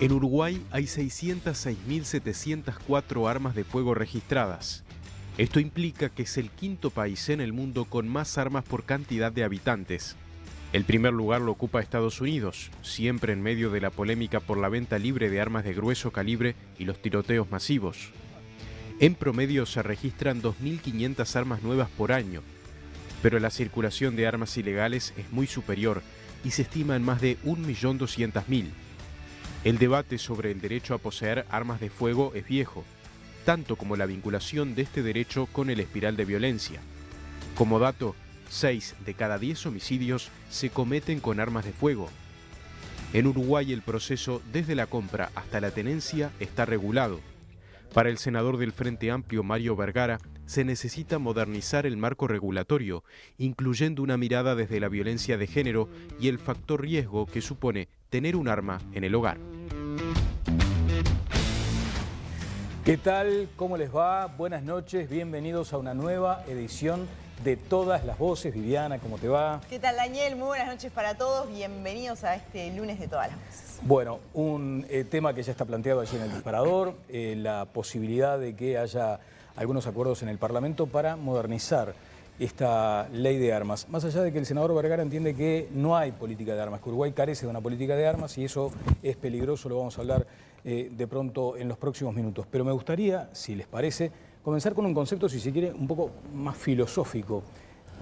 En Uruguay hay 606.704 armas de fuego registradas. Esto implica que es el quinto país en el mundo con más armas por cantidad de habitantes. El primer lugar lo ocupa Estados Unidos, siempre en medio de la polémica por la venta libre de armas de grueso calibre y los tiroteos masivos. En promedio se registran 2.500 armas nuevas por año, pero la circulación de armas ilegales es muy superior y se estima en más de 1.200.000. El debate sobre el derecho a poseer armas de fuego es viejo, tanto como la vinculación de este derecho con el espiral de violencia. Como dato, 6 de cada 10 homicidios se cometen con armas de fuego. En Uruguay el proceso desde la compra hasta la tenencia está regulado. Para el senador del Frente Amplio, Mario Vergara, se necesita modernizar el marco regulatorio, incluyendo una mirada desde la violencia de género y el factor riesgo que supone tener un arma en el hogar. ¿Qué tal? ¿Cómo les va? Buenas noches, bienvenidos a una nueva edición de Todas las Voces. Viviana, ¿cómo te va? ¿Qué tal, Daniel? Muy buenas noches para todos. Bienvenidos a este lunes de Todas las Voces. Bueno, un tema que ya está planteado allí en el disparador, la posibilidad de que haya algunos acuerdos en el Parlamento para modernizar esta ley de armas. Más allá de que el senador Vergara entiende que no hay política de armas, que Uruguay carece de una política de armas y eso es peligroso, lo vamos a hablar de pronto en los próximos minutos. Pero me gustaría, si les parece, comenzar con un concepto, si se quiere, un poco más filosófico.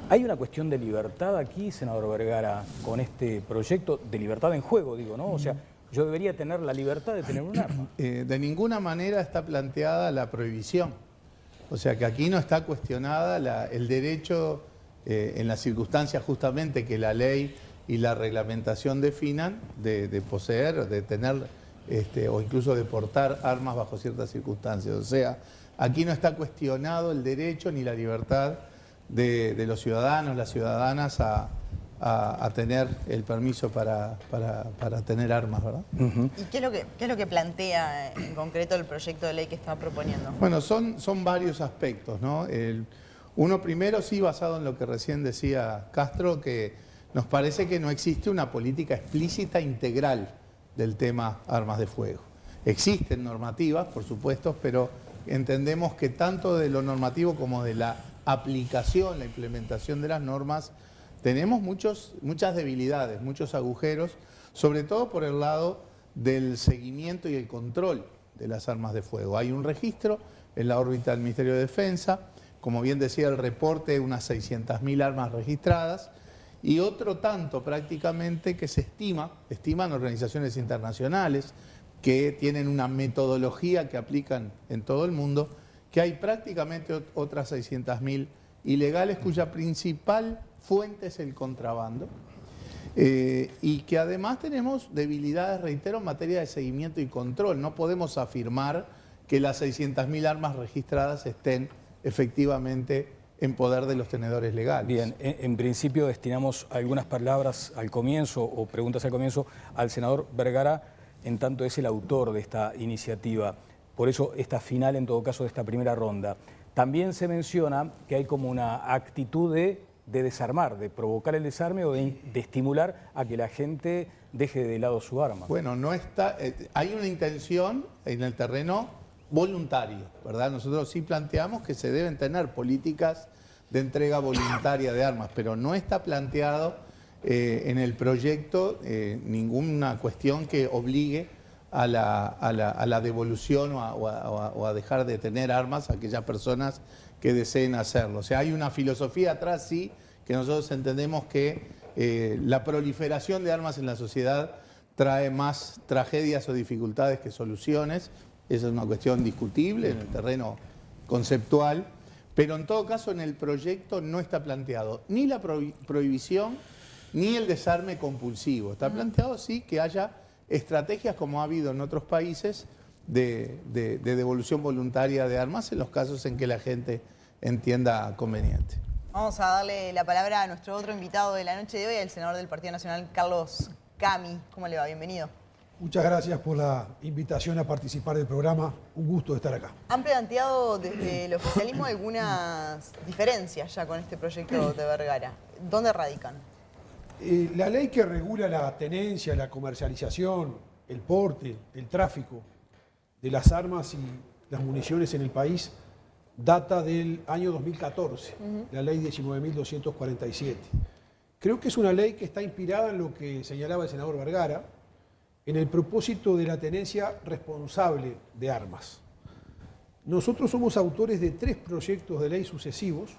¿Hay una cuestión de libertad aquí, senador Vergara, con este proyecto? De libertad en juego, digo, ¿no? O sea, yo debería tener la libertad de tener un arma. De ninguna manera está planteada la prohibición. O sea que aquí no está cuestionada el derecho, en las circunstancias justamente que la ley y la reglamentación definan, de poseer, de tener o incluso de portar armas bajo ciertas circunstancias. O sea, aquí no está cuestionado el derecho ni la libertad de los ciudadanos, las ciudadanas a tener el permiso para tener armas, ¿verdad? ¿Y qué es lo que plantea en concreto el proyecto de ley que está proponiendo? Bueno, son varios aspectos, ¿no? Uno primero, sí, basado en lo que recién decía Castro, que nos parece que no existe una política explícita integral del tema armas de fuego. Existen normativas, por supuesto, pero entendemos que tanto de lo normativo como de la aplicación, la implementación de las normas, tenemos muchas debilidades, muchos agujeros, sobre todo por el lado del seguimiento y el control de las armas de fuego. Hay un registro en la órbita del Ministerio de Defensa, como bien decía el reporte, unas 600.000 armas registradas, y otro tanto prácticamente que se estiman organizaciones internacionales que tienen una metodología que aplican en todo el mundo, que hay prácticamente otras 600.000 ilegales cuya principal fuente es el contrabando, y que además tenemos debilidades, reitero, en materia de seguimiento y control. No podemos afirmar que las 600.000 armas registradas estén efectivamente en poder de los tenedores legales. Bien, en principio destinamos algunas palabras al comienzo o preguntas al comienzo al senador Vergara, en tanto es el autor de esta iniciativa. Por eso esta final, en todo caso, de esta primera ronda. También se menciona que hay como una actitud de desarmar, de provocar el desarme o de estimular a que la gente deje de lado su arma. Bueno, no está, hay una intención en el terreno voluntario, ¿verdad? Nosotros sí planteamos que se deben tener políticas de entrega voluntaria de armas, pero no está planteado en el proyecto ninguna cuestión que obligue a la devolución o a dejar de tener armas a aquellas personas que deseen hacerlo. O sea, hay una filosofía atrás, sí, que nosotros entendemos que la proliferación de armas en la sociedad trae más tragedias o dificultades que soluciones. Esa es una cuestión discutible en el terreno conceptual, pero en todo caso en el proyecto no está planteado ni la prohibición ni el desarme compulsivo. Está planteado, sí, que haya estrategias como ha habido en otros países de devolución voluntaria de armas en los casos en que la gente entienda conveniente. Vamos a darle la palabra a nuestro otro invitado de la noche de hoy, el senador del Partido Nacional, Carlos Cami. ¿Cómo le va? Bienvenido. Muchas gracias por la invitación a participar del programa. Un gusto estar acá. Han planteado desde el oficialismo algunas diferencias ya con este proyecto de Vergara. ¿Dónde radican? La ley que regula la tenencia, la comercialización el porte, el tráfico de las armas y las municiones en el país data del año 2014, la ley 19.247. Creo que es una ley que está inspirada en lo que señalaba el senador Vergara, en el propósito de la tenencia responsable de armas. Nosotros somos autores de 3 proyectos de ley sucesivos,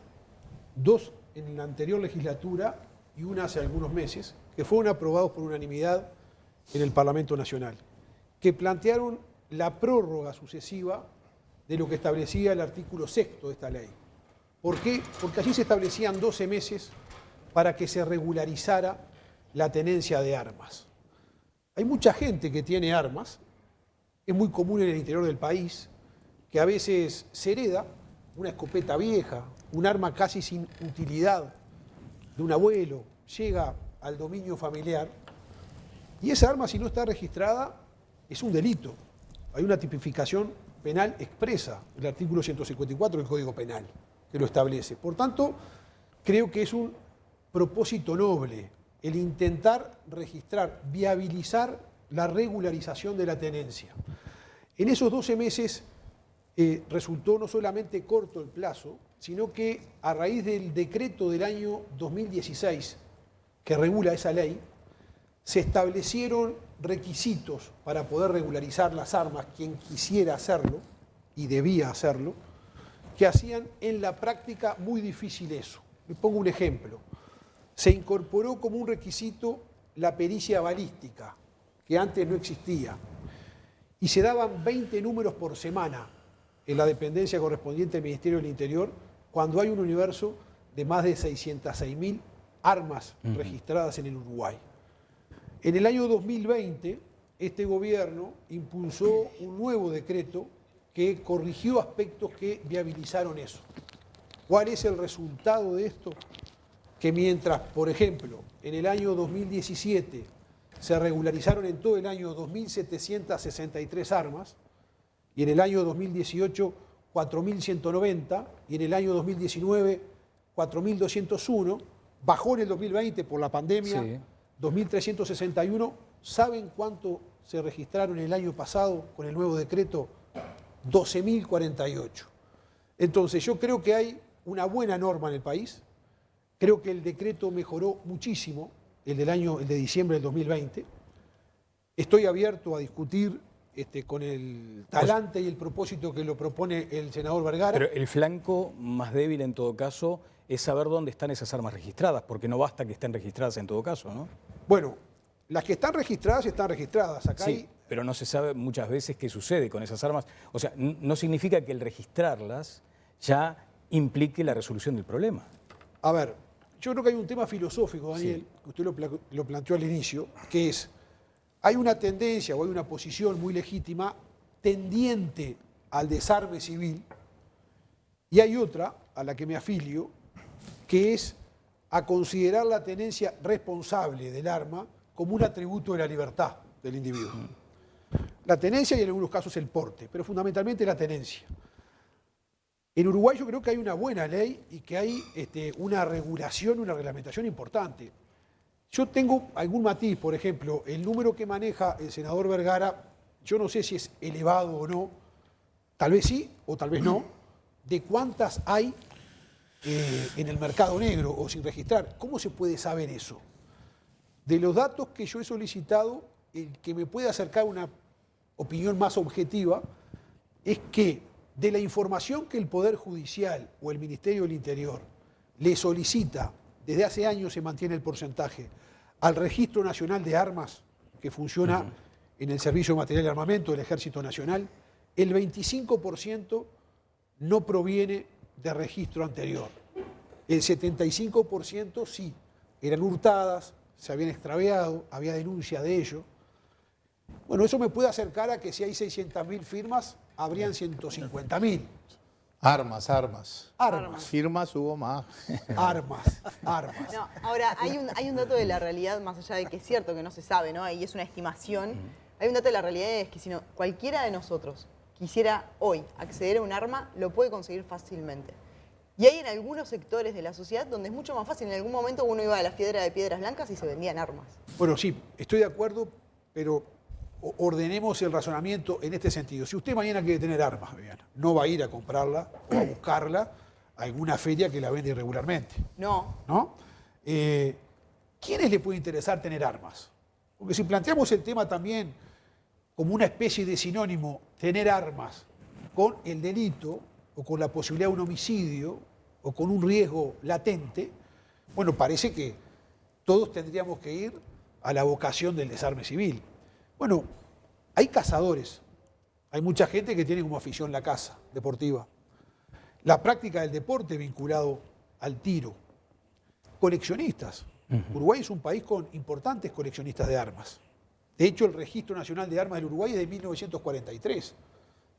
2 en la anterior legislatura y una hace algunos meses, que fueron aprobados por unanimidad en el Parlamento Nacional, que plantearon la prórroga sucesiva de lo que establecía el artículo 6º de esta ley. ¿Por qué? Porque allí se establecían 12 meses para que se regularizara la tenencia de armas. Hay mucha gente que tiene armas, es muy común en el interior del país, que a veces se hereda una escopeta vieja, un arma casi sin utilidad de un abuelo, llega al dominio familiar y esa arma, si no está registrada, es un delito. Hay una tipificación penal expresa, el artículo 154 del Código Penal, que lo establece. Por tanto, creo que es un propósito noble el intentar registrar, viabilizar la regularización de la tenencia. En esos 12 meses resultó no solamente corto el plazo, sino que a raíz del decreto del año 2016 que regula esa ley, se establecieron requisitos para poder regularizar las armas, quien quisiera hacerlo, y debía hacerlo, que hacían en la práctica muy difícil eso. Le pongo un ejemplo. Se incorporó como un requisito la pericia balística, que antes no existía, y se daban 20 números por semana en la dependencia correspondiente del Ministerio del Interior, cuando hay un universo de más de 606.000 armas registradas en el Uruguay. En el año 2020, este gobierno impulsó un nuevo decreto que corrigió aspectos que viabilizaron eso. ¿Cuál es el resultado de esto? Que mientras, por ejemplo, en el año 2017 se regularizaron en todo el año 2.763 armas, y en el año 2018 4.190, y en el año 2019 4.201, bajó en el 2020 por la pandemia, sí. 2.361. ¿Saben cuánto se registraron el año pasado con el nuevo decreto? 12.048. Entonces yo creo que hay una buena norma en el país. Creo que el decreto mejoró muchísimo, el de diciembre del 2020. Estoy abierto a discutir con el talante y el propósito que lo propone el senador Vergara. Pero el flanco más débil en todo caso es saber dónde están esas armas registradas, porque no basta que estén registradas en todo caso, ¿no? Bueno, las que están registradas están registradas. Acá sí, hay... pero no se sabe muchas veces qué sucede con esas armas. O sea, no significa que el registrarlas ya implique la resolución del problema. A ver, yo creo que hay un tema filosófico, Daniel, sí, que usted lo planteó al inicio, que es, hay una tendencia o hay una posición muy legítima tendiente al desarme civil, y hay otra, a la que me afilio, que es a considerar la tenencia responsable del arma como un atributo de la libertad del individuo. La tenencia y en algunos casos el porte, pero fundamentalmente la tenencia. En Uruguay yo creo que hay una buena ley y que hay una regulación, una reglamentación importante. Yo tengo algún matiz, por ejemplo, el número que maneja el senador Vergara, yo no sé si es elevado o no, tal vez sí o tal vez no, de cuántas hay en el mercado negro o sin registrar. ¿Cómo se puede saber eso? De los datos que yo he solicitado, el que me puede acercar una opinión más objetiva es que de la información que el Poder Judicial o el Ministerio del Interior le solicita, desde hace años se mantiene el porcentaje, al Registro Nacional de Armas, que funciona en el Servicio de Material y Armamento del Ejército Nacional, el 25% no proviene de registro anterior. El 75% sí, eran hurtadas, se habían extraviado, había denuncia de ello. Bueno, eso me puede acercar a que si hay 600.000 firmas, habrían 150.000. Armas. Firmas hubo más. Armas. No, ahora, hay un dato de la realidad, más allá de que es cierto que no se sabe, ¿no? Y es una estimación. Hay un dato de la realidad, es que si no, cualquiera de nosotros quisiera hoy acceder a un arma, lo puede conseguir fácilmente. Y hay en algunos sectores de la sociedad donde es mucho más fácil. En algún momento uno iba a la Fiedra de Piedras Blancas y se vendían armas. Bueno, sí, estoy de acuerdo, pero ordenemos el razonamiento en este sentido. Si usted mañana quiere tener armas, Viviana, no va a ir a comprarla o a buscarla a alguna feria que la vende irregularmente. No. ¿No? ¿Quiénes le puede interesar tener armas? Porque si planteamos el tema también como una especie de sinónimo, tener armas con el delito o con la posibilidad de un homicidio o con un riesgo latente, bueno, parece que todos tendríamos que ir a la vocación del desarme civil. Bueno, hay cazadores, hay mucha gente que tiene como afición la caza deportiva, la práctica del deporte vinculado al tiro, coleccionistas. Uruguay es un país con importantes coleccionistas de armas. De hecho, el Registro Nacional de Armas del Uruguay es de 1943,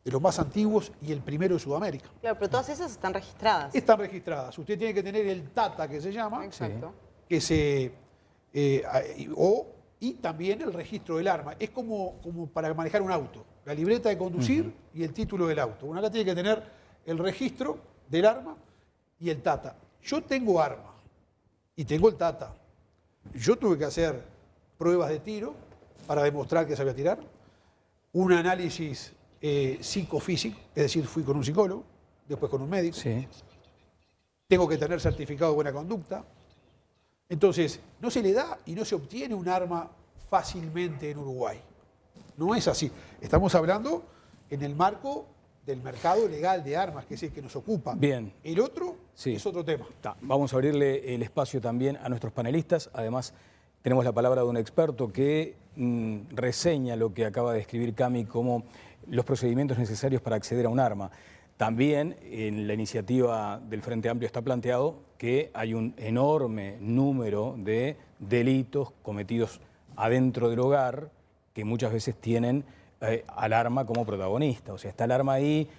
de los más antiguos y el primero de Sudamérica. Claro, pero todas esas están registradas. Están registradas. Usted tiene que tener el TATA, que se llama, Exacto. que se... y también el registro del arma. Es como para manejar un auto. La libreta de conducir y el título del auto. Uno acá tiene que tener el registro del arma y el TATA. Yo tengo arma y tengo el TATA. Yo tuve que hacer pruebas de tiro para demostrar que sabía tirar. Un análisis psicofísico, es decir, fui con un psicólogo, después con un médico. Sí. Tengo que tener certificado de buena conducta. Entonces, no se le da y no se obtiene un arma fácilmente en Uruguay. No es así. Estamos hablando en el marco del mercado legal de armas, que es el que nos ocupa. Bien. El otro Sí. es otro tema. Vamos a abrirle el espacio también a nuestros panelistas. Además, tenemos la palabra de un experto que reseña lo que acaba de escribir Cami como los procedimientos necesarios para acceder a un arma. También en la iniciativa del Frente Amplio está planteado que hay un enorme número de delitos cometidos adentro del hogar que muchas veces tienen al arma como protagonista. O sea, está el arma ahí,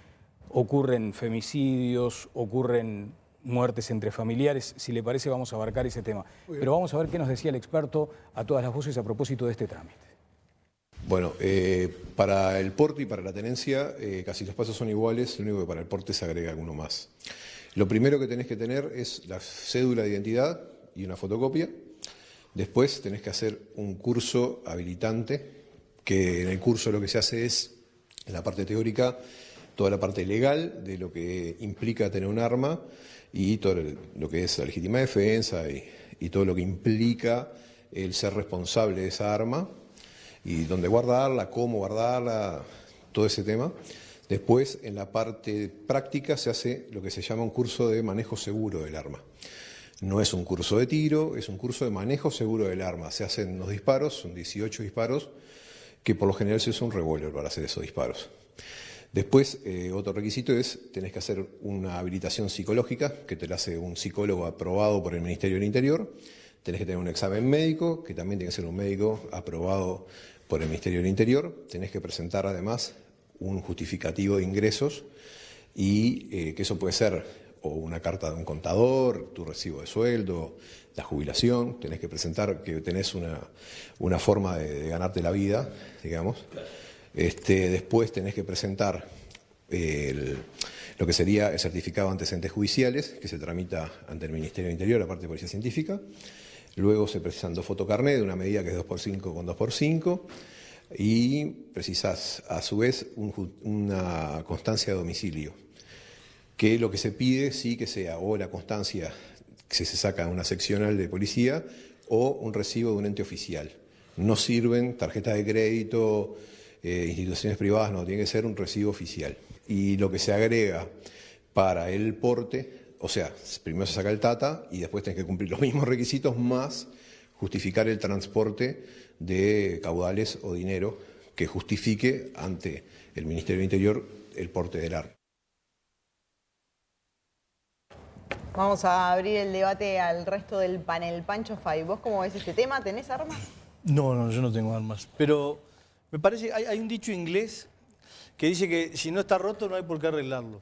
ocurren femicidios, ocurren muertes entre familiares. Si le parece, vamos a abarcar ese tema. Pero vamos a ver qué nos decía el experto a todas las voces a propósito de este trámite. Bueno, para el porte y para la tenencia casi los pasos son iguales, lo único que para el porte se agrega alguno más. Lo primero que tenés que tener es la cédula de identidad y una fotocopia. Después tenés que hacer un curso habilitante, que en el curso lo que se hace es, en la parte teórica, toda la parte legal de lo que implica tener un arma y todo lo que es la legítima defensa y todo lo que implica el ser responsable de esa arma y dónde guardarla, cómo guardarla, todo ese tema. Después, en la parte práctica, se hace lo que se llama un curso de manejo seguro del arma. No es un curso de tiro, es un curso de manejo seguro del arma. Se hacen unos disparos, son 18 disparos, que por lo general se usa un revólver para hacer esos disparos. Después, otro requisito es, tenés que hacer una habilitación psicológica, que te la hace un psicólogo aprobado por el Ministerio del Interior. Tenés que tener un examen médico, que también tiene que ser un médico aprobado por el Ministerio del Interior. Tenés que presentar además un justificativo de ingresos y que eso puede ser o una carta de un contador, tu recibo de sueldo, la jubilación. Tenés que presentar que tenés una forma de ganarte la vida, digamos. Después tenés que presentar lo que sería el certificado de antecedentes judiciales, que se tramita ante el Ministerio del Interior, la parte de Policía Científica. Luego se precisan 2 fotocarnet de una medida que es 2x5 con 2x5 y precisas a su vez una constancia de domicilio, que lo que se pide sí que sea o la constancia que se saca en una seccional de policía o un recibo de un ente oficial. No sirven tarjetas de crédito, instituciones privadas, no, tiene que ser un recibo oficial. Y lo que se agrega para el porte, o sea, primero se saca el TATA y después tenés que cumplir los mismos requisitos más justificar el transporte de caudales o dinero que justifique ante el Ministerio del Interior el porte del arma. Vamos a abrir el debate al resto del panel. Pancho Fay, ¿vos cómo ves este tema? ¿Tenés armas? No, yo no tengo armas. Pero me parece, hay un dicho inglés que dice que si no está roto no hay por qué arreglarlo.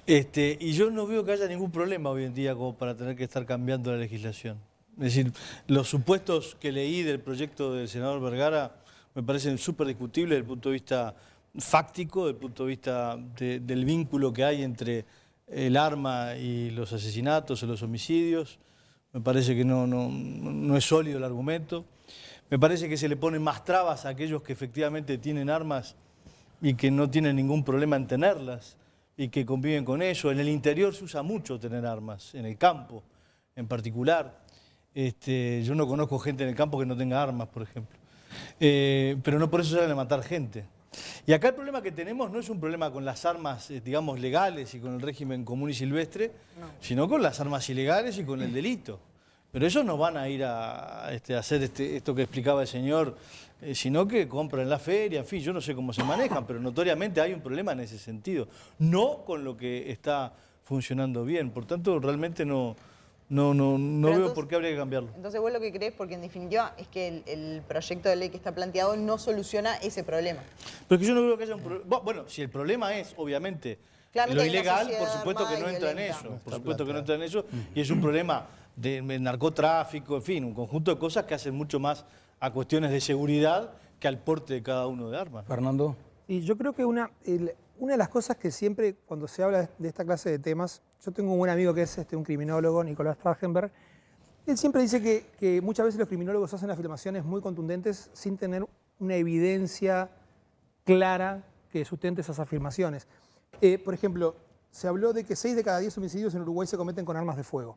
Y yo no veo que haya ningún problema hoy en día como para tener que estar cambiando la legislación. Es decir, los supuestos que leí del proyecto del senador Vergara me parecen súper discutibles desde el punto de vista fáctico, desde el punto de vista del vínculo que hay entre el arma y los asesinatos o los homicidios. Me parece que no es sólido el argumento. Me parece que se le ponen más trabas a aquellos que efectivamente tienen armas y que no tienen ningún problema en tenerlas y que conviven con eso. En el interior se usa mucho tener armas, en el campo en particular. Yo no conozco gente en el campo que no tenga armas, por ejemplo. Pero no por eso salen a matar gente. Y acá el problema que tenemos no es un problema con las armas, digamos, legales y con el régimen común y silvestre, sino con las armas ilegales y con el delito. Pero ellos no van a ir a hacer esto que explicaba el señor, sino que compran en la feria, en fin, yo no sé cómo se manejan, pero notoriamente hay un problema en ese sentido. No con lo que está funcionando bien. Por tanto, realmente no veo por qué habría que cambiarlo. Entonces vos lo que crees, porque en definitiva es que el proyecto de ley que está planteado no soluciona ese problema. Pero es que yo no creo que haya un problema. Bueno, si el problema es, obviamente, Claramente lo ilegal, hay una por sociedad supuesto que no armada y entra en violenta. eso. Por supuesto que no entra en eso. Y es un problema de narcotráfico, en fin, un conjunto de cosas que hacen mucho más a cuestiones de seguridad que al porte de cada uno de armas. Fernando. Y yo creo que una de las cosas que siempre, cuando se habla de esta clase de temas, yo tengo un buen amigo que es un criminólogo, Nicolás Trachtenberg. Él siempre dice que muchas veces los criminólogos hacen afirmaciones muy contundentes sin tener una evidencia clara que sustente esas afirmaciones. Por ejemplo, se habló de que 6 de cada 10 homicidios en Uruguay se cometen con armas de fuego.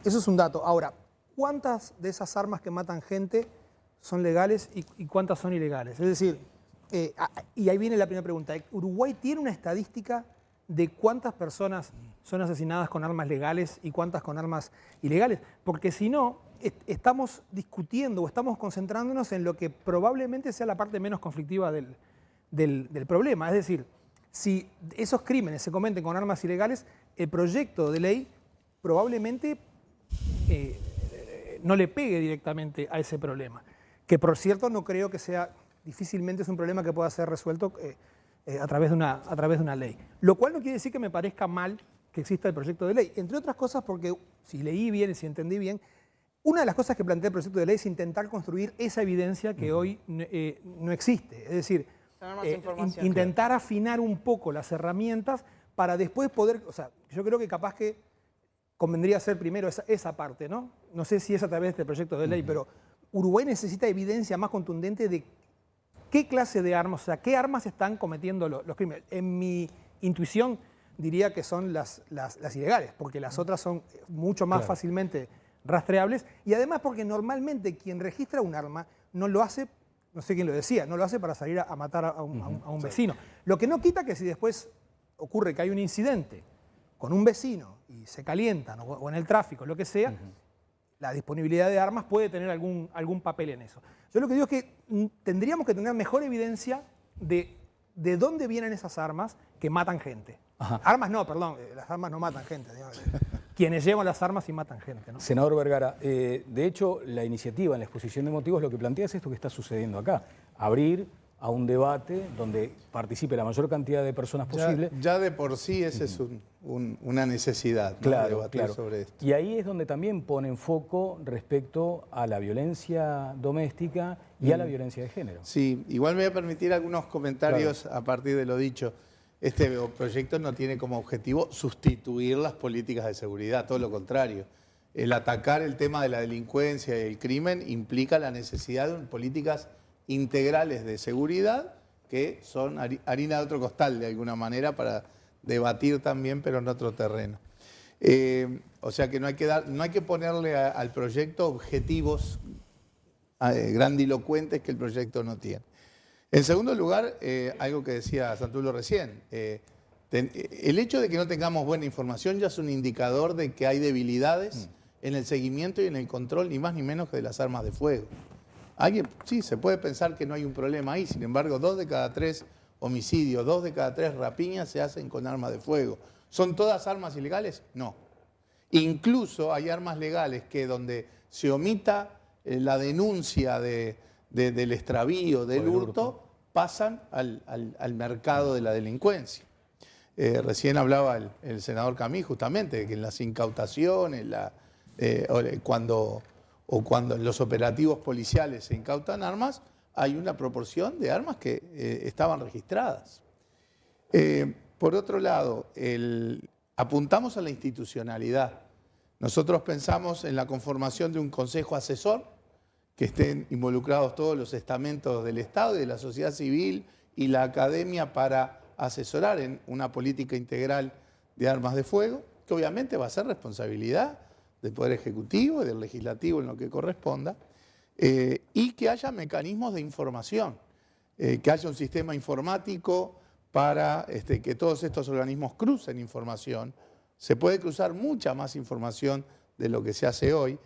Eso es un dato. Ahora, ¿cuántas de esas armas que matan gente son legales y cuántas son ilegales? Es decir, y ahí viene la primera pregunta. ¿Uruguay tiene una estadística de cuántas personas son asesinadas con armas legales y cuántas con armas ilegales? Porque si no, estamos discutiendo o estamos concentrándonos en lo que probablemente sea la parte menos conflictiva del problema. Es decir, si esos crímenes se cometen con armas ilegales, el proyecto de ley probablemente no le pegue directamente a ese problema. Que por cierto no creo que sea, difícilmente es un problema que pueda ser resuelto a través de una ley. Lo cual no quiere decir que me parezca mal que exista el proyecto de ley. Entre otras cosas porque, si leí bien y si entendí bien, una de las cosas que plantea el proyecto de ley es intentar construir esa evidencia que hoy no existe. Es decir, intentar afinar un poco las herramientas para después poder... O sea, yo creo que capaz que convendría hacer primero esa parte, ¿no? No sé si es a través del proyecto de ley, pero Uruguay necesita evidencia más contundente de qué clase de armas, o sea, qué armas están cometiendo los crímenes. En mi intuición diría que son las ilegales, porque las otras son mucho más fácilmente rastreables, y además porque normalmente quien registra un arma no lo hace, no sé quién lo decía, no lo hace para salir a matar a un vecino. Lo que no quita que si después ocurre que hay un incidente con un vecino y se calientan, o en el tráfico, lo que sea, la disponibilidad de armas puede tener algún papel en eso. Yo lo que digo es que tendríamos que tener mejor evidencia de dónde vienen esas armas que matan gente. Armas no, perdón, las armas no matan gente. Digamos. Quienes llevan las armas y matan gente, ¿no? Senador Vergara, de hecho, la iniciativa en la exposición de motivos lo que plantea es esto que está sucediendo acá. Abrir a un debate donde participe la mayor cantidad de personas posible. Ya de por sí esa es una necesidad, ¿no? Claro, debatir sobre esto. Y ahí es donde también ponen foco respecto a la violencia doméstica y a la violencia de género. Sí, igual me voy a permitir algunos comentarios a partir de lo dicho. Este proyecto no tiene como objetivo sustituir las políticas de seguridad, todo lo contrario. El atacar el tema de la delincuencia y el crimen implica la necesidad de políticas integrales de seguridad que son harina de otro costal de alguna manera para debatir también, pero en otro terreno. O sea que no hay que ponerle al proyecto objetivos grandilocuentes que el proyecto no tiene. En segundo lugar, algo que decía Santullo recién, el hecho de que no tengamos buena información ya es un indicador de que hay debilidades en el seguimiento y en el control, ni más ni menos que de las armas de fuego. Sí, se puede pensar que no hay un problema ahí, sin embargo, 2 de cada 3 homicidios, 2 de cada 3 rapiñas se hacen con armas de fuego. ¿Son todas armas ilegales? No. Incluso hay armas legales que donde se omita la denuncia del extravío, del hurto, pasan al mercado de la delincuencia. Recién hablaba el senador Camí justamente de que en las incautaciones, cuando en los operativos policiales se incautan armas, hay una proporción de armas que estaban registradas. Por otro lado, apuntamos a la institucionalidad. Nosotros pensamos en la conformación de un consejo asesor que estén involucrados todos los estamentos del Estado y de la sociedad civil y la academia para asesorar en una política integral de armas de fuego, que obviamente va a ser responsabilidad del Poder Ejecutivo y del Legislativo en lo que corresponda, y que haya mecanismos de información, que haya un sistema informático para que todos estos organismos crucen información. Se puede cruzar mucha más información de lo que se hace hoy,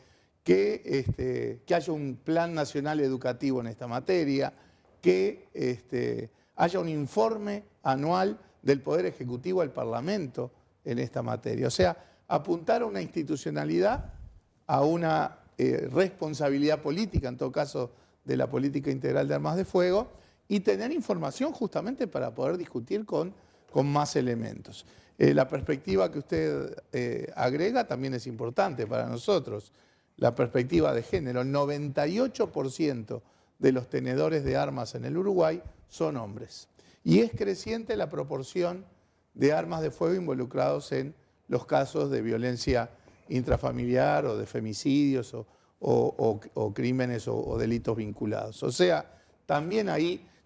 que haya un plan nacional educativo en esta materia, que haya un informe anual del Poder Ejecutivo al Parlamento en esta materia. O sea, apuntar a una institucionalidad, a una responsabilidad política, en todo caso, de la política integral de armas de fuego, y tener información justamente para poder discutir con más elementos. La perspectiva que usted agrega también es importante para nosotros, la perspectiva de género. El 98% de los tenedores de armas en el Uruguay son hombres. Y es creciente la proporción de armas de fuego involucrados en los casos de violencia intrafamiliar o de femicidios o crímenes o delitos vinculados. O sea, también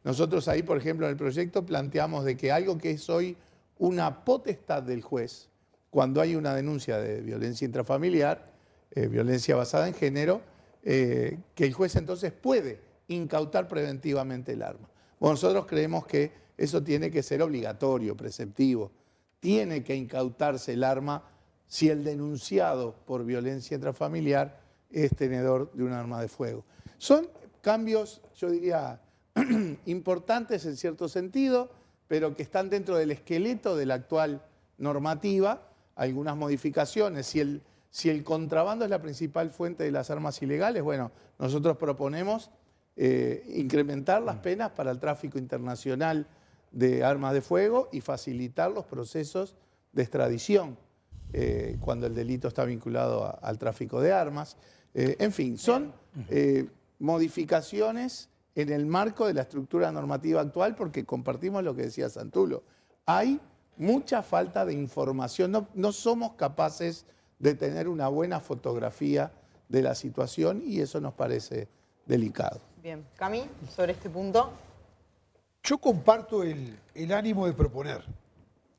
nosotros ahí, por ejemplo, en el proyecto planteamos de que algo que es hoy una potestad del juez, cuando hay una denuncia de violencia intrafamiliar, violencia basada en género, que el juez entonces puede incautar preventivamente el arma. Bueno, nosotros creemos que eso tiene que ser obligatorio, preceptivo. Tiene que incautarse el arma si el denunciado por violencia intrafamiliar es tenedor de un arma de fuego. Son cambios, yo diría, importantes en cierto sentido, pero que están dentro del esqueleto de la actual normativa. Algunas modificaciones. Si el contrabando es la principal fuente de las armas ilegales, bueno, nosotros proponemos incrementar las penas para el tráfico internacional de armas de fuego y facilitar los procesos de extradición cuando el delito está vinculado al tráfico de armas. En fin, son modificaciones en el marco de la estructura normativa actual, porque compartimos lo que decía Santulo. Hay mucha falta de información, no somos capaces de tener una buena fotografía de la situación y eso nos parece delicado. Bien, Cami, sobre este punto. Yo comparto el ánimo de proponer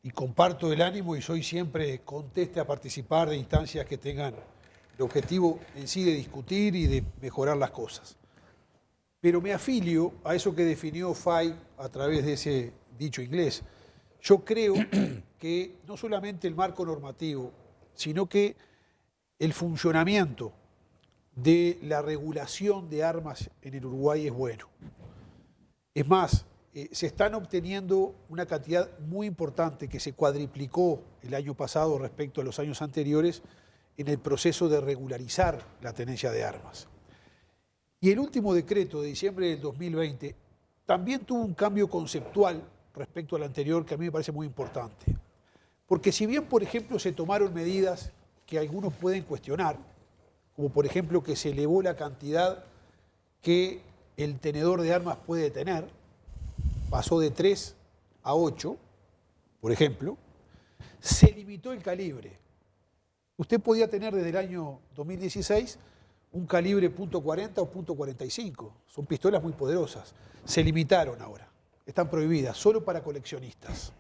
y comparto el ánimo y soy siempre conteste a participar de instancias que tengan el objetivo en sí de discutir y de mejorar las cosas. Pero me afilio a eso que definió Fay a través de ese dicho inglés. Yo creo que no solamente el marco normativo, sino que el funcionamiento de la regulación de armas en el Uruguay es bueno. Es más, se están obteniendo una cantidad muy importante que se cuadriplicó el año pasado respecto a los años anteriores en el proceso de regularizar la tenencia de armas. Y el último decreto de diciembre del 2020 también tuvo un cambio conceptual respecto al anterior que a mí me parece muy importante. Porque si bien, por ejemplo, se tomaron medidas que algunos pueden cuestionar, como por ejemplo que se elevó la cantidad que el tenedor de armas puede tener, pasó de 3 a 8, por ejemplo, se limitó el calibre. Usted podía tener desde el año 2016 un calibre .40 o .45. Son pistolas muy poderosas. Se limitaron ahora. Están prohibidas solo para coleccionistas,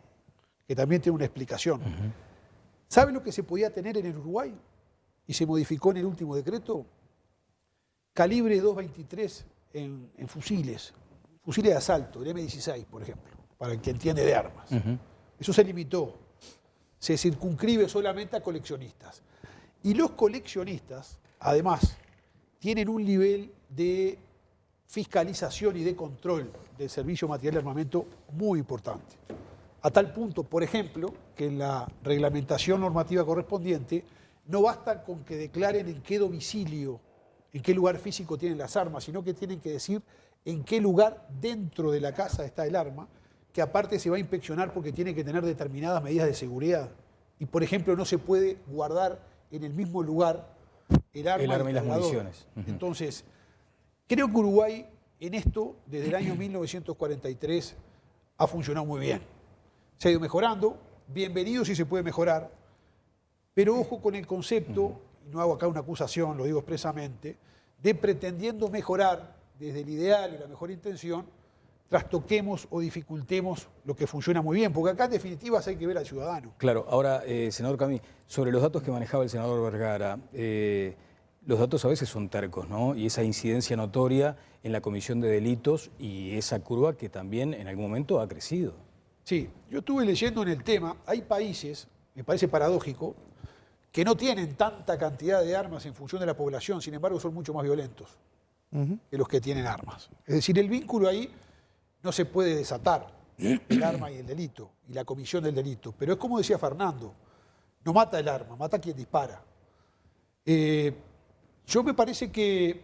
que también tiene una explicación. ¿Sabe lo que se podía tener en el Uruguay? Y se modificó en el último decreto. Calibre .223 en fusiles. Fusiles de asalto, el M16, por ejemplo, para el que entiende de armas. Eso se limitó. Se circunscribe solamente a coleccionistas. Y los coleccionistas, además, tienen un nivel de fiscalización y de control del servicio material de armamento muy importante. A tal punto, por ejemplo, que en la reglamentación normativa correspondiente no basta con que declaren en qué domicilio, en qué lugar físico tienen las armas, sino que tienen que decir en qué lugar dentro de la casa está el arma, que aparte se va a inspeccionar porque tiene que tener determinadas medidas de seguridad. Y, por ejemplo, no se puede guardar en el mismo lugar el arma y las municiones. Entonces, creo que Uruguay en esto, desde el año 1943, ha funcionado muy bien. Se ha ido mejorando, bienvenido si se puede mejorar, pero ojo con el concepto, y no hago acá una acusación, lo digo expresamente, de pretendiendo mejorar desde el ideal y la mejor intención, trastoquemos o dificultemos lo que funciona muy bien, porque acá en definitiva hay que ver al ciudadano. Claro, ahora, senador Camí, sobre los datos que manejaba el senador Vergara, los datos a veces son tercos, ¿no? Y esa incidencia notoria en la comisión de delitos y esa curva que también en algún momento ha crecido. Sí, yo estuve leyendo en el tema, hay países, me parece paradójico, que no tienen tanta cantidad de armas en función de la población, sin embargo son mucho más violentos que los que tienen armas. Es decir, el vínculo ahí no se puede desatar, el arma y el delito, y la comisión del delito. Pero es como decía Fernando, no mata el arma, mata a quien dispara. Yo me parece que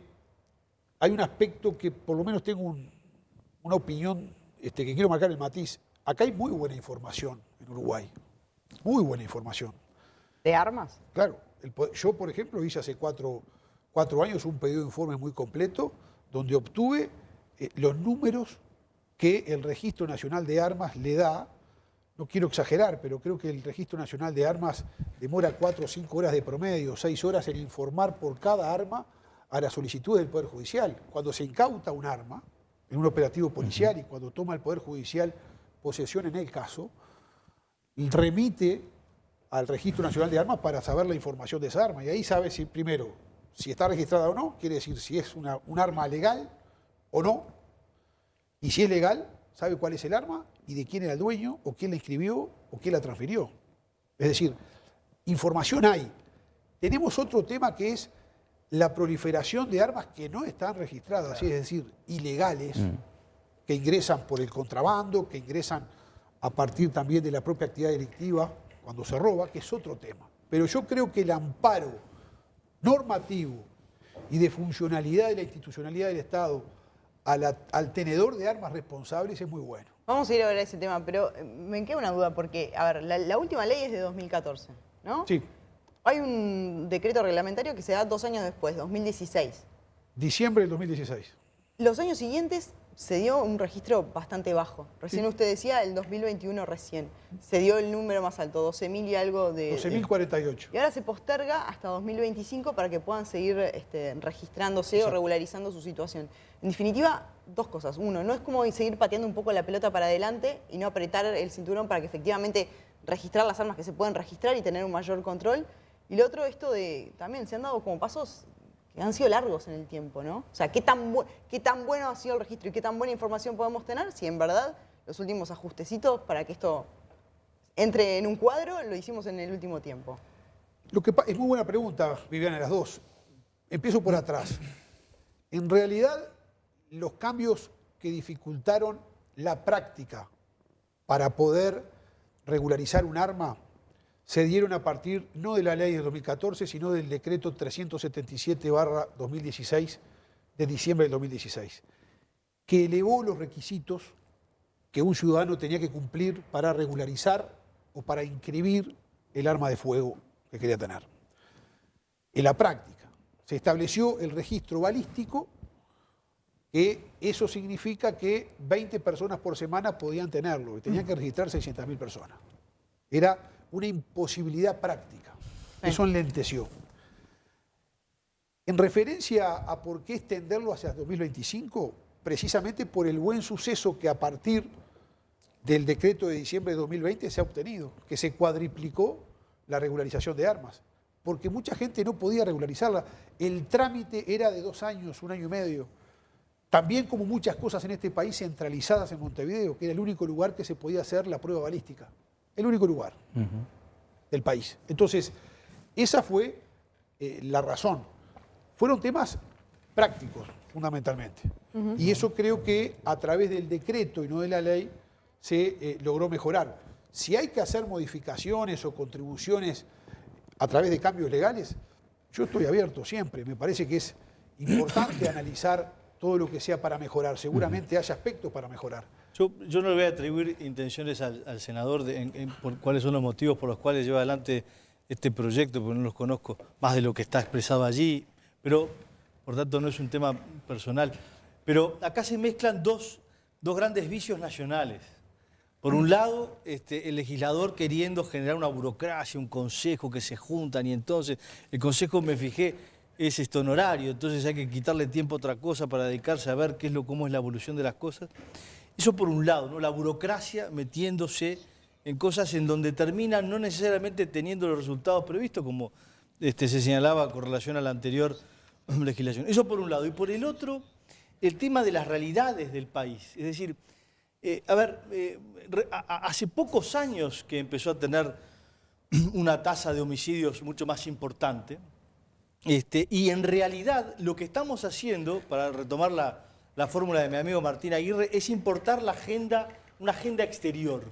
hay un aspecto que por lo menos tengo una opinión que quiero marcar el matiz. Acá hay muy buena información en Uruguay, muy buena información. ¿De armas? Claro, yo por ejemplo hice hace cuatro años un pedido de informe muy completo donde obtuve los números que el Registro Nacional de Armas le da. No quiero exagerar, pero creo que el Registro Nacional de Armas demora 4 o 5 horas de promedio, 6 horas en informar por cada arma a la solicitud del Poder Judicial. Cuando se incauta un arma en un operativo policial y cuando toma el Poder Judicial posesión en el caso, remite al Registro Nacional de Armas para saber la información de esa arma. Y ahí sabe si, primero, si está registrada o no, quiere decir si es un arma legal o no. Y si es legal, sabe cuál es el arma y de quién era el dueño, o quién la inscribió, o quién la transfirió. Es decir, información hay. Tenemos otro tema que es la proliferación de armas que no están registradas, es decir, ilegales, que ingresan por el contrabando, que ingresan a partir también de la propia actividad delictiva cuando se roba, que es otro tema. Pero yo creo que el amparo normativo y de funcionalidad de la institucionalidad del Estado al tenedor de armas responsables es muy bueno. Vamos a ir a ver ese tema, pero me queda una duda porque, a ver, la última ley es de 2014, ¿no? Sí. Hay un decreto reglamentario que se da 2 años después, 2016. Diciembre del 2016. Los años siguientes se dio un registro bastante bajo. Recién Sí. usted decía el 2021 recién. Se dio el número más alto, 12.000 y algo de... 12.048. Y ahora se posterga hasta 2025 para que puedan seguir registrándose o regularizando su situación. En definitiva, 2 cosas. Uno, no es como seguir pateando un poco la pelota para adelante y no apretar el cinturón para que efectivamente registrar las armas que se pueden registrar y tener un mayor control. Y lo otro, esto de, también se han dado como pasos que han sido largos en el tiempo, ¿no? O sea, ¿qué tan bueno ha sido el registro y qué tan buena información podemos tener si en verdad los últimos ajustecitos para que esto entre en un cuadro lo hicimos en el último tiempo? Es muy buena pregunta, Viviana, las dos. Empiezo por atrás. En realidad, los cambios que dificultaron la práctica para poder regularizar un arma se dieron a partir no de la ley de 2014, sino del decreto 377/2016 de diciembre del 2016, que elevó los requisitos que un ciudadano tenía que cumplir para regularizar o para inscribir el arma de fuego que quería tener. En la práctica, se estableció el registro balístico, que eso significa que 20 personas por semana podían tenerlo y tenían que registrar 600.000 personas. Era una imposibilidad práctica. Eso enlenteció. En referencia a por qué extenderlo hacia 2025, precisamente por el buen suceso que a partir del decreto de diciembre de 2020 se ha obtenido, que se cuadriplicó la regularización de armas, porque mucha gente no podía regularizarla. El trámite era de 2 años, 1 año y medio. También como muchas cosas en este país centralizadas en Montevideo, que era el único lugar que se podía hacer la prueba balística. El único lugar del país. Entonces, esa fue la razón. Fueron temas prácticos, fundamentalmente. Y eso creo que a través del decreto y no de la ley se logró mejorar. Si hay que hacer modificaciones o contribuciones a través de cambios legales, yo estoy abierto siempre. Me parece que es importante analizar todo lo que sea para mejorar. Seguramente haya aspectos para mejorar. Yo no le voy a atribuir intenciones al senador por cuáles son los motivos por los cuales lleva adelante este proyecto, porque no los conozco más de lo que está expresado allí, pero por tanto no es un tema personal. Pero acá se mezclan dos grandes vicios nacionales. Por un lado, el legislador queriendo generar una burocracia, un consejo que se juntan, y entonces el consejo, me fijé, es honorario, entonces hay que quitarle tiempo a otra cosa para dedicarse a ver cómo es la evolución de las cosas. Eso por un lado, ¿no? La burocracia metiéndose en cosas en donde terminan no necesariamente teniendo los resultados previstos, como se señalaba con relación a la anterior legislación. Eso por un lado. Y por el otro, el tema de las realidades del país. Es decir, hace pocos años que empezó a tener una tasa de homicidios mucho más importante, y en realidad lo que estamos haciendo, para retomar la fórmula de mi amigo Martín Aguirre, es importar una agenda exterior,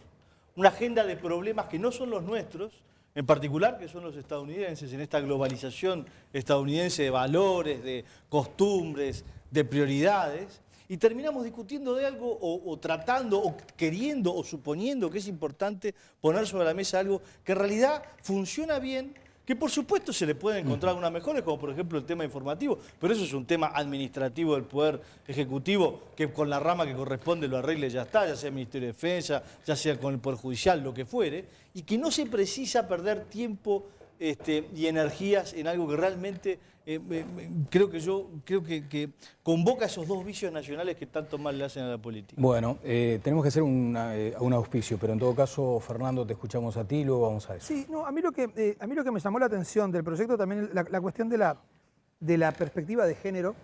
una agenda de problemas que no son los nuestros, en particular que son los estadounidenses, en esta globalización estadounidense de valores, de costumbres, de prioridades, y terminamos discutiendo de algo o tratando o queriendo o suponiendo que es importante poner sobre la mesa algo que en realidad funciona bien, que por supuesto se le pueden encontrar algunas mejores, como por ejemplo el tema informativo, pero eso es un tema administrativo del Poder Ejecutivo, que con la rama que corresponde lo arregle y ya está, ya sea el Ministerio de Defensa, ya sea con el Poder Judicial, lo que fuere, y que no se precisa perder tiempo y energías en algo que realmente creo que convoca esos dos vicios nacionales que tanto mal le hacen a la política. Bueno, tenemos que hacer un auspicio, pero en todo caso, Fernando, te escuchamos a ti y luego vamos a eso. Sí, no, a mí lo que me llamó la atención del proyecto también es la cuestión de la perspectiva de género,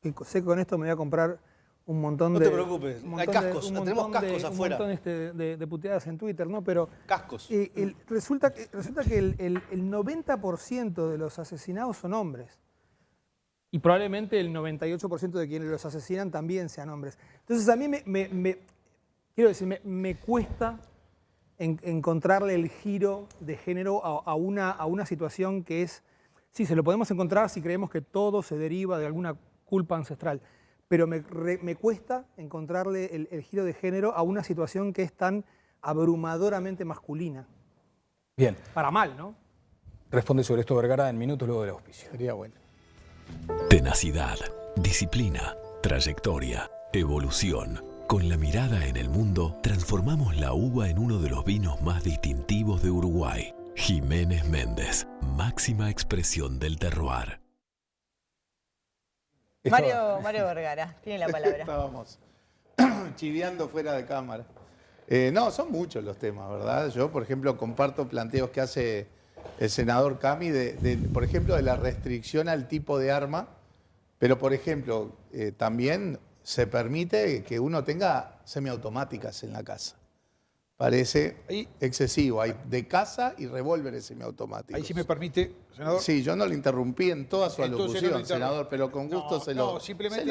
que sé que con esto me voy a comprar un montón de... No te preocupes, hay cascos, tenemos cascos afuera. Un montón de puteadas en Twitter, ¿no? Pero cascos. Resulta que el 90% de los asesinados son hombres. Y probablemente el 98% de quienes los asesinan también sean hombres. Entonces a mí quiero decir, me cuesta encontrarle el giro de género a una situación que es... Sí, se lo podemos encontrar si creemos que todo se deriva de alguna culpa ancestral. Pero me cuesta encontrarle el giro de género a una situación que es tan abrumadoramente masculina. Bien. Para mal, ¿no? Responde sobre esto Vergara en minutos luego del auspicio. Sería bueno. Tenacidad, disciplina, trayectoria, evolución. Con la mirada en el mundo, transformamos la uva en uno de los vinos más distintivos de Uruguay. Jiménez Méndez, máxima expresión del terroir. Mario Vergara, tiene la palabra. Estábamos chiviando fuera de cámara. No, son muchos los temas, ¿verdad? Yo, por ejemplo, comparto planteos que hace el senador Cami, por ejemplo, de la restricción al tipo de arma, pero, por ejemplo, también se permite que uno tenga semiautomáticas en la casa. Parece excesivo. Hay de casa y revólveres semiautomáticos. Ahí, si me permite, senador. Sí, yo no le interrumpí en toda su alocución, senador, pero con gusto se lo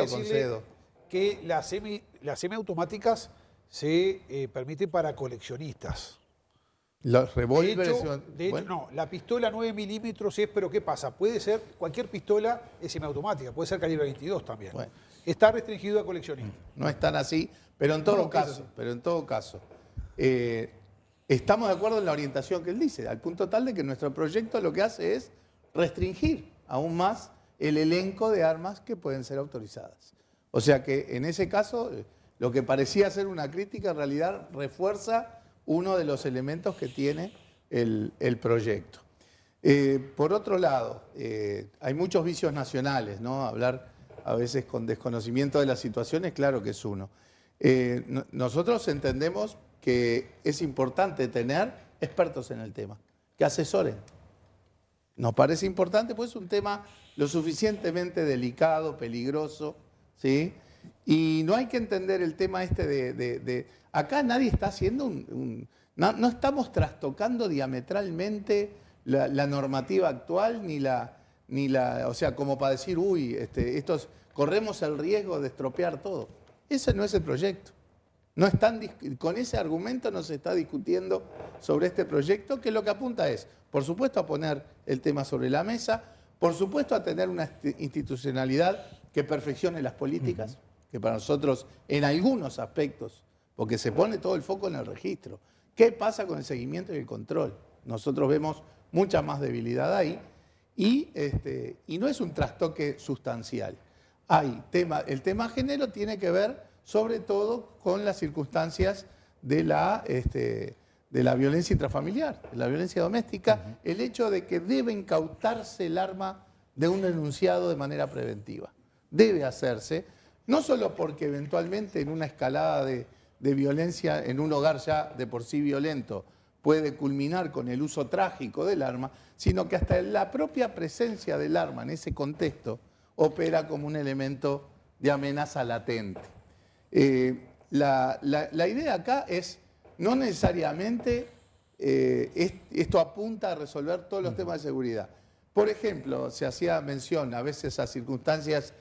concedo. Que las semiautomáticas se permiten para coleccionistas. Los revólveres... De hecho, no, la pistola 9 milímetros es, pero ¿qué pasa? Puede ser, cualquier pistola es semiautomática, puede ser calibre 22 también. Bueno, está restringido a coleccionistas. No es tan así, pero en todo caso, estamos de acuerdo en la orientación que él dice, al punto tal de que nuestro proyecto lo que hace es restringir aún más el elenco de armas que pueden ser autorizadas. O sea que en ese caso, lo que parecía ser una crítica en realidad refuerza uno de los elementos que tiene el proyecto. Por otro lado, hay muchos vicios nacionales, ¿no? Hablar a veces con desconocimiento de las situaciones, claro que es uno. Nosotros entendemos que es importante tener expertos en el tema, que asesoren. Nos parece importante, pues es un tema lo suficientemente delicado, peligroso, ¿sí? Y no hay que entender el tema acá nadie está haciendo no estamos trastocando diametralmente la normativa actual, o sea, como para decir, corremos el riesgo de estropear todo. Ese no es el proyecto. Con ese argumento no se está discutiendo sobre este proyecto, que lo que apunta es, por supuesto, a poner el tema sobre la mesa, por supuesto, a tener una institucionalidad que perfeccione las políticas, que para nosotros, en algunos aspectos, porque se pone todo el foco en el registro. ¿Qué pasa con el seguimiento y el control? Nosotros vemos mucha más debilidad ahí y no es un trastoque sustancial. El tema género tiene que ver sobre todo con las circunstancias de la violencia intrafamiliar, de la violencia doméstica, el hecho de que debe incautarse el arma de un enunciado de manera preventiva. Debe hacerse, no solo porque eventualmente en una escalada de violencia en un hogar ya de por sí violento puede culminar con el uso trágico del arma, sino que hasta la propia presencia del arma en ese contexto opera como un elemento de amenaza latente. La idea acá es no necesariamente esto apunta a resolver todos los temas de seguridad. Por ejemplo, se hacía mención a veces a circunstancias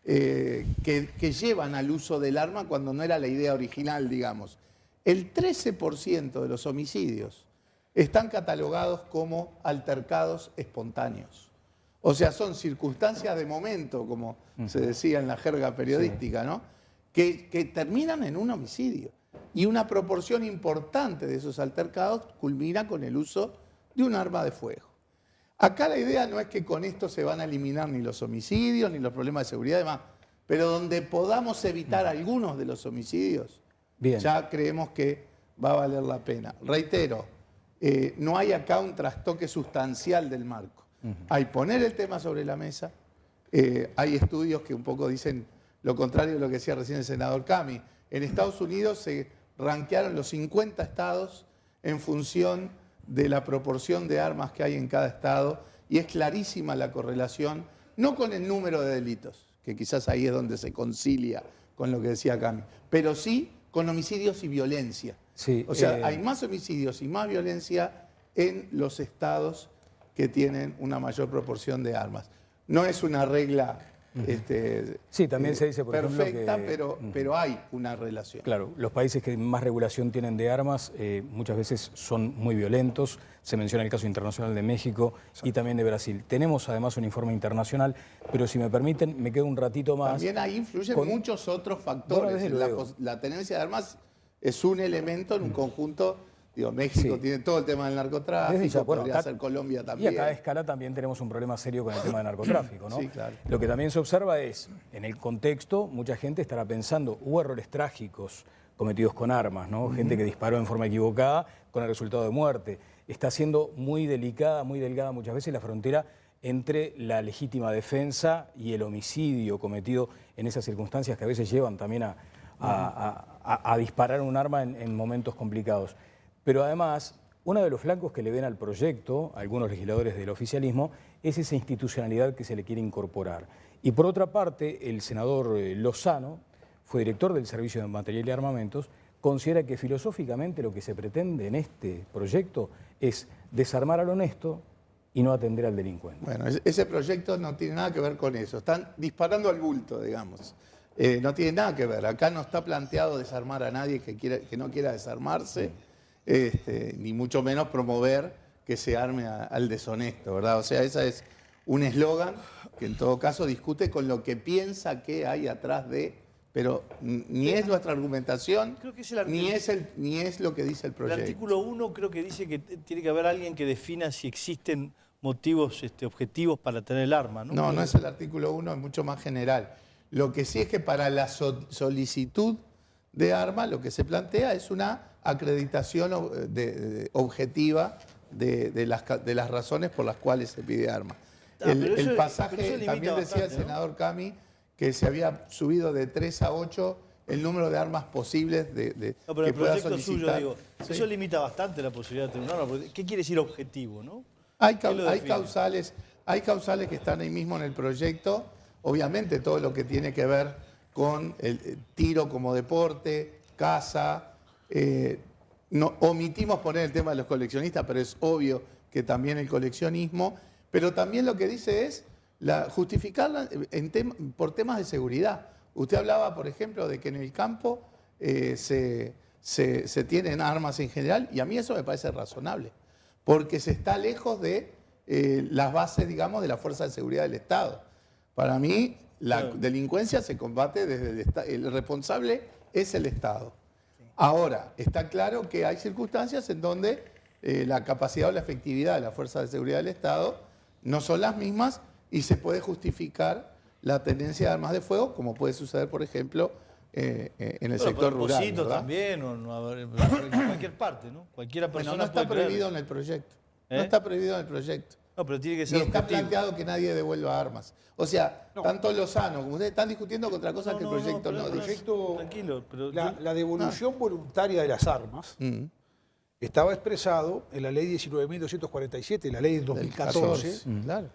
que llevan al uso del arma cuando no era la idea original, digamos. El 13% de los homicidios están catalogados como altercados espontáneos. O sea, son circunstancias de momento, como se decía en la jerga periodística, ¿no? Que terminan en un homicidio. Y una proporción importante de esos altercados culmina con el uso de un arma de fuego. Acá la idea no es que con esto se van a eliminar ni los homicidios, ni los problemas de seguridad y demás, pero donde podamos evitar algunos de los homicidios, ya creemos que va a valer la pena. Reitero, no hay acá un trastoque sustancial del marco. Hay poner el tema sobre la mesa, hay estudios que un poco dicen lo contrario de lo que decía recién el senador Cami. En Estados Unidos se rankearon los 50 estados en función de la proporción de armas que hay en cada estado y es clarísima la correlación, no con el número de delitos, que quizás ahí es donde se concilia con lo que decía Cami, pero sí con homicidios y violencia. Sí, o sea, hay más homicidios y más violencia en los estados que tienen una mayor proporción de armas. No es una regla sí, también se dice, por perfecta, ejemplo, que, pero hay una relación. Claro, los países que más regulación tienen de armas muchas veces son muy violentos. Se menciona el caso internacional de México y también de Brasil. Tenemos además un informe internacional, pero si me permiten, me quedo un ratito más. También ahí influyen muchos otros factores. Bueno, la tenencia de armas es un elemento en un conjunto. Digo, México tiene todo el tema del narcotráfico, podría ser Colombia también. Y acá a escala también tenemos un problema serio con el tema del narcotráfico, ¿no? Sí, claro. Lo que también se observa es, en el contexto, mucha gente estará pensando, hubo errores trágicos cometidos con armas, ¿no? Gente que disparó en forma equivocada con el resultado de muerte. Está siendo muy delicada, muy delgada muchas veces la frontera entre la legítima defensa y el homicidio cometido en esas circunstancias que a veces llevan también a disparar un arma en momentos complicados. Pero además, uno de los flancos que le ven al proyecto, algunos legisladores del oficialismo, es esa institucionalidad que se le quiere incorporar. Y por otra parte, el senador Lozano, fue director del Servicio de Material y Armamentos, considera que filosóficamente lo que se pretende en este proyecto es desarmar al honesto y no atender al delincuente. Bueno, ese proyecto no tiene nada que ver con eso. Están disparando al bulto, digamos. No tiene nada que ver. Acá no está planteado desarmar a nadie que no quiera desarmarse. Ni mucho menos promover que se arme al deshonesto, ¿verdad? O sea, ese es un eslogan que en todo caso discute con lo que piensa que hay atrás de, pero ni es nuestra argumentación, creo que es ni es lo que dice el proyecto. El artículo 1 creo que dice que tiene que haber alguien que defina si existen motivos objetivos para tener el arma, ¿no? No es el artículo 1, es mucho más general. Lo que sí es que para la solicitud de arma lo que se plantea es una acreditación objetiva de las razones por las cuales se pide arma. El pasaje, también decía el senador Cami, que se había subido de 3 a 8 el número de armas posibles no, pero que el pueda proyecto solicitar. Suyo, digo, sí. Eso limita bastante la posibilidad de tener un arma. Porque, ¿qué quiere decir objetivo, no? Hay causales que están ahí mismo en el proyecto. Obviamente todo lo que tiene que ver con el tiro como deporte, caza. Omitimos poner el tema de los coleccionistas, pero es obvio que también el coleccionismo. Pero también lo que dice es justificarla por temas de seguridad. Usted hablaba, por ejemplo, de que en el campo se tienen armas en general, y a mí eso me parece razonable, porque se está lejos de las bases, digamos, de la Fuerza de Seguridad del Estado. Para mí, la delincuencia se combate desde el Estado. El responsable es el Estado. Ahora, está claro que hay circunstancias en donde la capacidad o la efectividad de la Fuerza de Seguridad del Estado no son las mismas y se puede justificar la tenencia de armas de fuego, como puede suceder, por ejemplo, en el sector rural. También, en cualquier parte, ¿no? Cualquiera persona no está prohibido en el proyecto. No está prohibido en el proyecto. No, pero tiene que Ni ser está objetivo. planteado que nadie devuelva armas. O sea, No. tanto Lozano como ustedes están discutiendo contra cosas que el proyecto pero no el dice. proyecto- Tranquilo, pero La devolución voluntaria de las armas Mm. estaba expresado en la ley 19.247, la ley del 2014, Claro.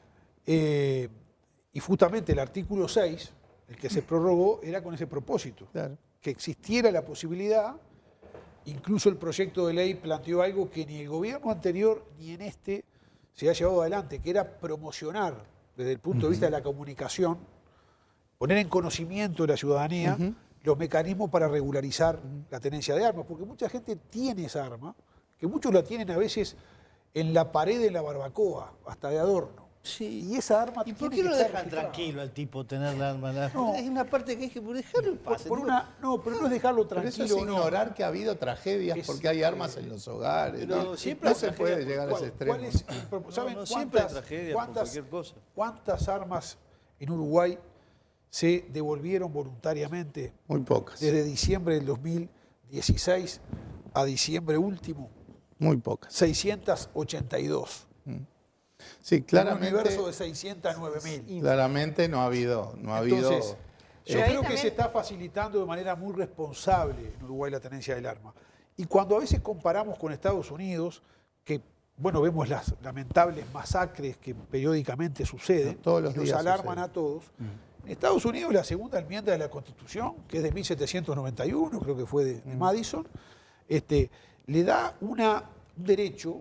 y justamente el artículo 6, el que se prorrogó, era con ese propósito, Claro. que existiera la posibilidad, incluso el proyecto de ley planteó algo que ni el gobierno anterior ni en este se ha llevado adelante, que era promocionar desde el punto de vista de la comunicación, poner en conocimiento de la ciudadanía los mecanismos para regularizar la tenencia de armas, porque mucha gente tiene esa arma, que muchos la tienen a veces en la pared de la barbacoa, hasta de adorno. Sí. Y esa arma ¿Y por tiene qué que no estar dejan registrada. tranquilo al tipo tener la arma? No. Es una parte que hay que dejarlo en paz. Pero no es dejarlo Pero eso tranquilo. es ignorar que ha habido tragedias Es- porque hay armas en los hogares. Pero ¿no? siempre No hay se puede tragedia. llegar a ese extremo. ¿Saben No, siempre hay cuántas, tragedia por cualquier cosa. cuántas armas en Uruguay se devolvieron voluntariamente Muy pocas. desde diciembre del 2016 a diciembre último? Muy pocas. 682. Sí, Un claramente. universo de 609.000. Claramente no ha habido. Entonces, yo Pero ahí creo que también- se está facilitando de manera muy responsable en Uruguay la tenencia del arma. Y cuando a veces comparamos con Estados Unidos, que bueno, vemos las lamentables masacres que periódicamente suceden, Todos los y nos días alarman suceden. a todos. En Estados Unidos la segunda enmienda de la Constitución, que es de 1791, creo que fue de Madison, le da un derecho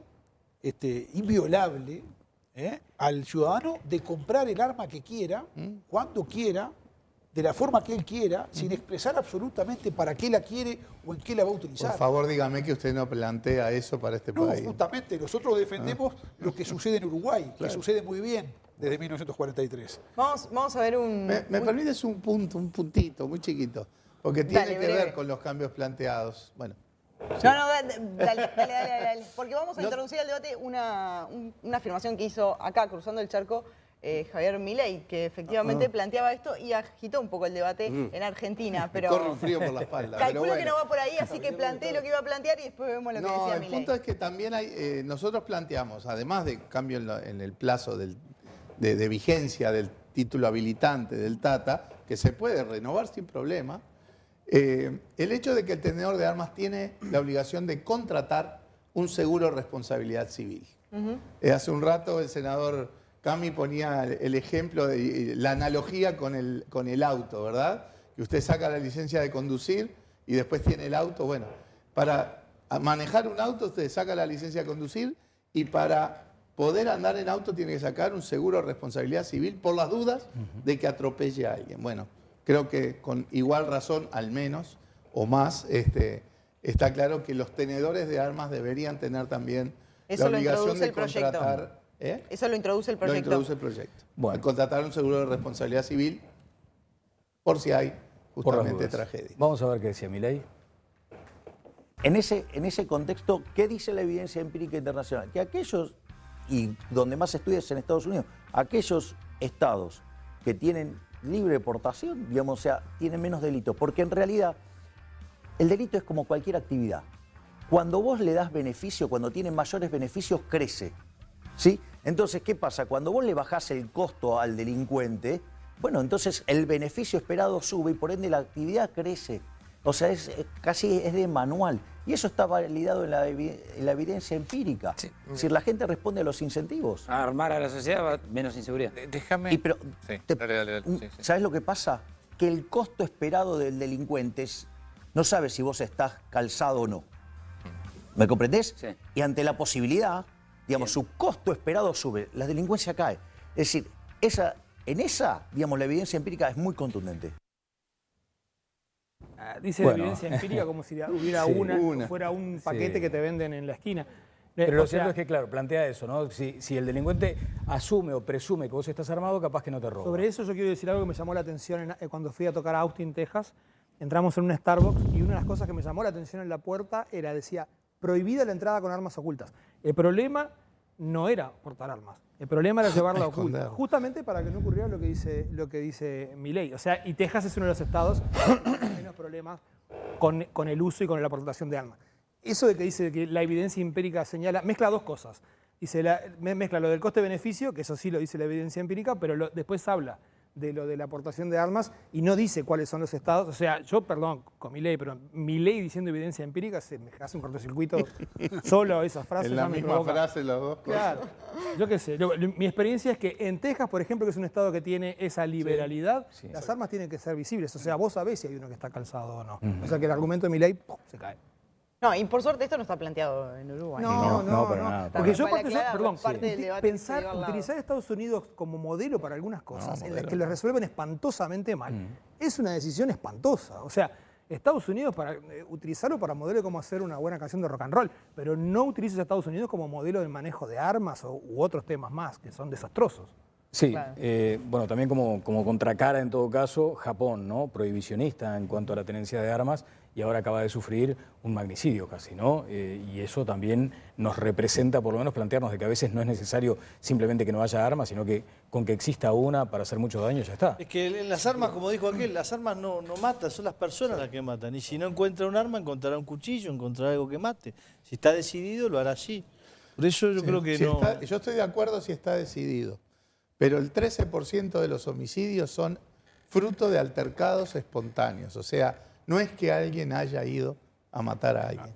inviolable al ciudadano de comprar el arma que quiera, cuando quiera, de la forma que él quiera, sin expresar absolutamente para qué la quiere o en qué la va a utilizar. Por favor, dígame que usted no plantea eso para este No, país. justamente, nosotros defendemos lo que sucede en Uruguay, que sucede muy bien desde 1943. Vamos a ver un... ¿Me permites un puntito muy chiquito? Porque tiene Dale, que breve. ver con los cambios planteados. Bueno, No, dale. Porque vamos a introducir al debate una afirmación que hizo acá, cruzando el charco, Javier Milei, que efectivamente planteaba esto y agitó un poco el debate en Argentina. Pero corre un frío por la espalda. calculo pero que bueno. no va por ahí, así que planteé lo que iba a plantear y después vemos lo que No, decía el Milei. punto es que también hay, nosotros planteamos, además de cambio en el plazo de vigencia del título habilitante del Tata, que se puede renovar sin problema, el hecho de que el tenedor de armas tiene la obligación de contratar un seguro de responsabilidad civil. Hace un rato el senador Cami ponía el ejemplo de la analogía con el auto, ¿verdad? Que usted saca la licencia de conducir y después tiene el auto. Bueno, para manejar un auto usted saca la licencia de conducir y para poder andar en auto tiene que sacar un seguro de responsabilidad civil por las dudas de que atropelle a alguien. Bueno, creo que con igual razón, al menos, o más, está claro que los tenedores de armas deberían tener también Eso la lo obligación introduce de el proyecto. contratar. Eso lo introduce el Lo proyecto. introduce el proyecto. Bueno. Al contratar un seguro de responsabilidad civil por si hay Por las justamente dudas. tragedia. Vamos a ver qué decía Milei. En ese contexto, ¿qué dice la evidencia empírica internacional? Que aquellos, y donde más se estudia es en Estados Unidos, aquellos estados que tienen libre deportación, digamos, o sea, tienen menos delitos, porque en realidad el delito es como cualquier actividad. Cuando vos le das beneficio, cuando tiene mayores beneficios, crece, ¿sí? Entonces, ¿qué pasa? Cuando vos le bajás el costo al delincuente, bueno, entonces el beneficio esperado sube y por ende la actividad crece. O sea, casi es de manual. Y eso está validado en la evidencia empírica. Sí. Es decir, la gente responde a los incentivos. A armar a la sociedad va menos inseguridad. Déjame. Pero, Sí, te- dale. Sí, sí. ¿sabes lo que pasa? Que el costo esperado del delincuente no sabe si vos estás calzado o no. ¿Me comprendés? Sí. Y ante la posibilidad, digamos, su costo esperado sube, la delincuencia cae. Es decir, digamos, la evidencia empírica es muy contundente. Dice Bueno. la evidencia empírica como si hubiera Sí, una, fuera un paquete Sí. que te venden en la esquina. Pero O lo sea, cierto es que, claro, plantea eso, ¿no? Si el delincuente asume o presume que vos estás armado, capaz que no te roba. Sobre eso yo quiero decir algo que me llamó la atención cuando fui a tocar a Austin, Texas. Entramos en un Starbucks y una de las cosas que me llamó la atención en la puerta decía, prohibida la entrada con armas ocultas. El problema no era portar armas, el problema era llevarla oculta, Esconder. justamente para que no ocurriera lo que dice Milei. O sea, y Texas es uno de los estados que tiene menos problemas con el uso y con la aportación de armas. Eso de que dice que la evidencia empírica señala, mezcla dos cosas. y mezcla lo del coste-beneficio, que eso sí lo dice la evidencia empírica, pero después habla de lo de la aportación de armas y no dice cuáles son los estados. O sea, yo, perdón, con mi ley, pero mi ley diciendo evidencia empírica se me hace un cortocircuito solo esas frases. En la misma frase los dos. Claro, yo qué sé. Mi experiencia es que en Texas, por ejemplo, que es un estado que tiene esa liberalidad, las armas tienen que ser visibles. O sea, vos sabés si hay uno que está calzado o no. O sea que el argumento de mi ley se cae. No, y por suerte esto no está planteado en Uruguay. No, para nada. Porque yo, pensar, utilizar a Estados Unidos como modelo para algunas cosas, en las que le resuelven espantosamente mal, es una decisión espantosa. O sea, Estados Unidos, utilizarlo para modelo de cómo hacer una buena canción de rock and roll, pero no utilices a Estados Unidos como modelo del manejo de armas u otros temas más, que son desastrosos. Sí, Claro. bueno, también como contracara en todo caso Japón, ¿no? Prohibicionista en cuanto a la tenencia de armas y ahora acaba de sufrir un magnicidio casi, ¿no? Y eso también nos representa, por lo menos plantearnos de que a veces no es necesario simplemente que no haya armas, sino que con que exista una para hacer mucho daño ya está. Es que las armas, como dijo aquel, las armas no matan, son las personas las que matan. Y si no encuentra un arma, encontrará un cuchillo, encontrará algo que mate. Si está decidido, lo hará así. Por eso yo creo que no... Yo estoy de acuerdo si está decidido. Pero el 13% de los homicidios son fruto de altercados espontáneos. O sea, no es que alguien haya ido a matar a alguien.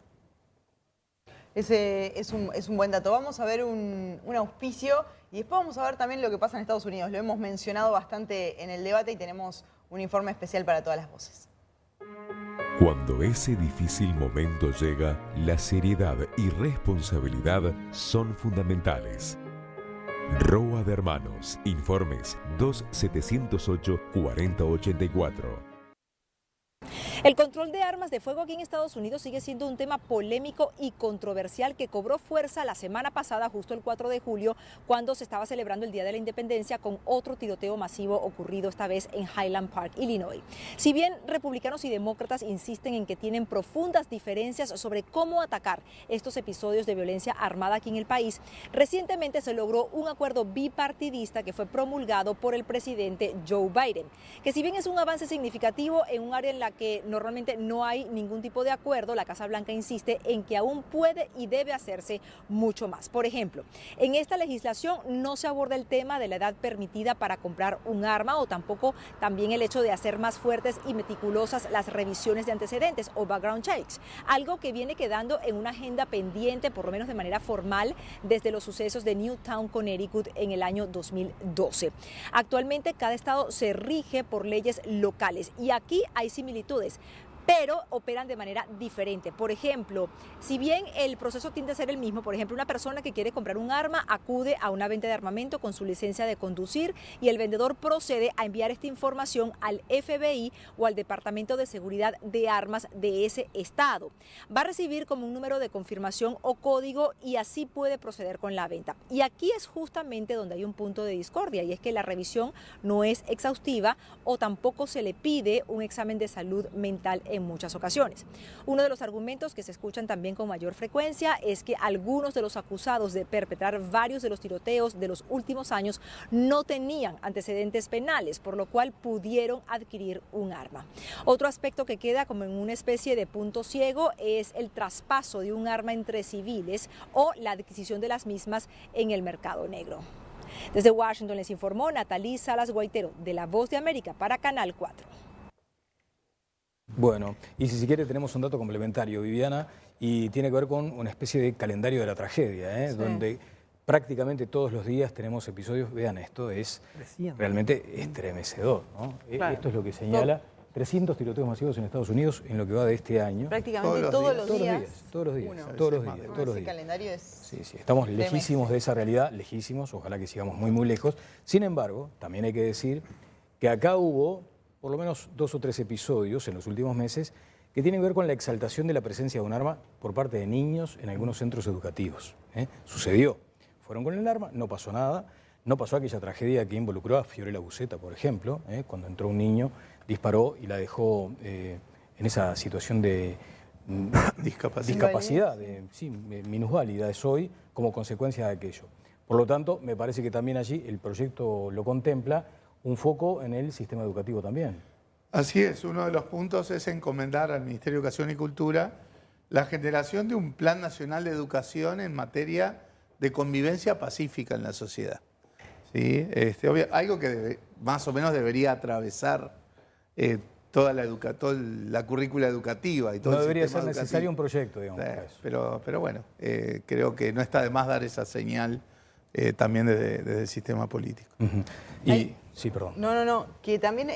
Ese es un buen dato. Vamos a ver un auspicio y después vamos a ver también lo que pasa en Estados Unidos. Lo hemos mencionado bastante en el debate y tenemos un informe especial para todas las voces. Cuando ese difícil momento llega, la seriedad y responsabilidad son fundamentales. Roa de Hermanos. Informes 2708-4084. El control de armas de fuego aquí en Estados Unidos sigue siendo un tema polémico y controversial que cobró fuerza la semana pasada, justo el 4 de julio, cuando se estaba celebrando el Día de la Independencia con otro tiroteo masivo ocurrido esta vez en Highland Park, Illinois. Si bien republicanos y demócratas insisten en que tienen profundas diferencias sobre cómo atacar estos episodios de violencia armada aquí en el país, recientemente se logró un acuerdo bipartidista que fue promulgado por el presidente Joe Biden, que si bien es un avance significativo en un área en la que normalmente no hay ningún tipo de acuerdo, la Casa Blanca insiste en que aún puede y debe hacerse mucho más. Por ejemplo, en esta legislación no se aborda el tema de la edad permitida para comprar un arma o tampoco también el hecho de hacer más fuertes y meticulosas las revisiones de antecedentes o background checks, algo que viene quedando en una agenda pendiente, por lo menos de manera formal, desde los sucesos de Newtown, Connecticut en el año 2012. Actualmente cada estado se rige por leyes locales y aquí hay similitudes, pero operan de manera diferente. Por ejemplo, si bien el proceso tiende a ser el mismo, por ejemplo, una persona que quiere comprar un arma acude a una venta de armamento con su licencia de conducir y el vendedor procede a enviar esta información al FBI o al Departamento de Seguridad de Armas de ese estado. Va a recibir como un número de confirmación o código y así puede proceder con la venta. Y aquí es justamente donde hay un punto de discordia y es que la revisión no es exhaustiva o tampoco se le pide un examen de salud mental en muchas ocasiones. Uno de los argumentos que se escuchan también con mayor frecuencia es que algunos de los acusados de perpetrar varios de los tiroteos de los últimos años no tenían antecedentes penales, por lo cual pudieron adquirir un arma. Otro aspecto que queda como en una especie de punto ciego es el traspaso de un arma entre civiles o la adquisición de las mismas en el mercado negro. Desde Washington les informó Natalí Salas Guaitero de La Voz de América para Canal 4. Bueno, y si quiere tenemos un dato complementario, Viviana, y tiene que ver con una especie de calendario de la tragedia, Sí. donde prácticamente todos los días tenemos episodios. Vean, esto es realmente estremecedor, ¿no? Claro. Esto es lo que señala 300 tiroteos masivos en Estados Unidos en lo que va de este año. Prácticamente todos los días. Todos los días. Uno. Todos los días. No, Todos los ese días. calendario es... Sí, estamos tremendo. lejísimos de esa realidad, lejísimos, ojalá que sigamos muy, muy lejos. Sin embargo, también hay que decir que acá hubo por lo menos 2 o 3 episodios en los últimos meses que tienen que ver con la exaltación de la presencia de un arma por parte de niños en algunos centros educativos. Sucedió. Fueron con el arma, no pasó nada. No pasó aquella tragedia que involucró a Fiorella Buceta, por ejemplo, cuando entró un niño, disparó y la dejó en esa situación de discapacidad, minusválida hoy, como consecuencia de aquello. Por lo tanto, me parece que también allí el proyecto lo contempla, un foco en el sistema educativo también. Así es, uno de los puntos es encomendar al Ministerio de Educación y Cultura la generación de un Plan Nacional de Educación en materia de convivencia pacífica en la sociedad. ¿Sí? Algo que más o menos debería atravesar toda la currícula educativa. Y todo no el debería sistema ser necesario educativo. un proyecto, digamos. para eso. Pero bueno, creo que no está de más dar esa señal también desde el sistema político. Sí, perdón. No, que también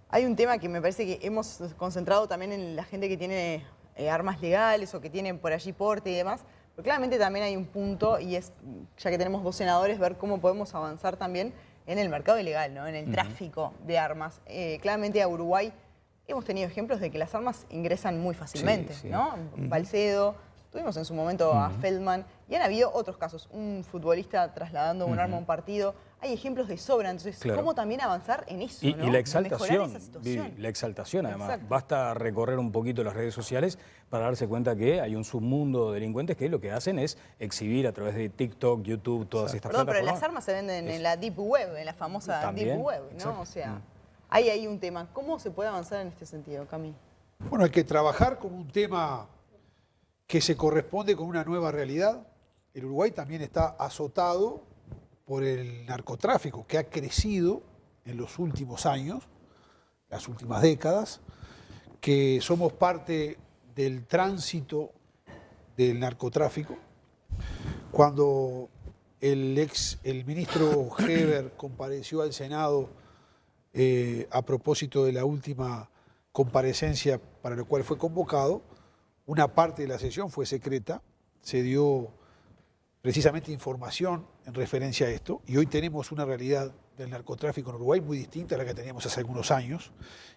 hay un tema que me parece que hemos concentrado también en la gente que tiene armas legales o que tienen por allí porte y demás. Pero claramente también hay un punto, y es, ya que tenemos 2 senadores, ver cómo podemos avanzar también en el mercado ilegal, ¿no? En el tráfico de armas. Claramente a Uruguay hemos tenido ejemplos de que las armas ingresan muy fácilmente, Sí. ¿no? Balcedo, tuvimos en su momento a Feldman, y han habido otros casos, un futbolista trasladando un arma a un partido. Hay ejemplos de sobra, entonces, Claro. ¿cómo también avanzar en eso? Y ¿no? la De exaltación, mejorar esa situación. Vivi, la exaltación además. Exacto. Basta recorrer un poquito las redes sociales para darse cuenta que hay un submundo de delincuentes que lo que hacen es exhibir a través de TikTok, YouTube, todas estas Perdón, pero plataformas. las armas se venden en la Deep Web, en la famosa También, Deep Web, ¿no? exacto. O sea, ahí hay un tema. ¿Cómo se puede avanzar en este sentido, Cami? Bueno, hay que trabajar con un tema que se corresponde con una nueva realidad. El Uruguay también está azotado por el narcotráfico, que ha crecido en los últimos años, las últimas décadas, que somos parte del tránsito del narcotráfico. Cuando el ministro Heber compareció al Senado a propósito de la última comparecencia para la cual fue convocado, una parte de la sesión fue secreta, se dio precisamente información en referencia a esto, y hoy tenemos una realidad del narcotráfico en Uruguay muy distinta a la que teníamos hace algunos años,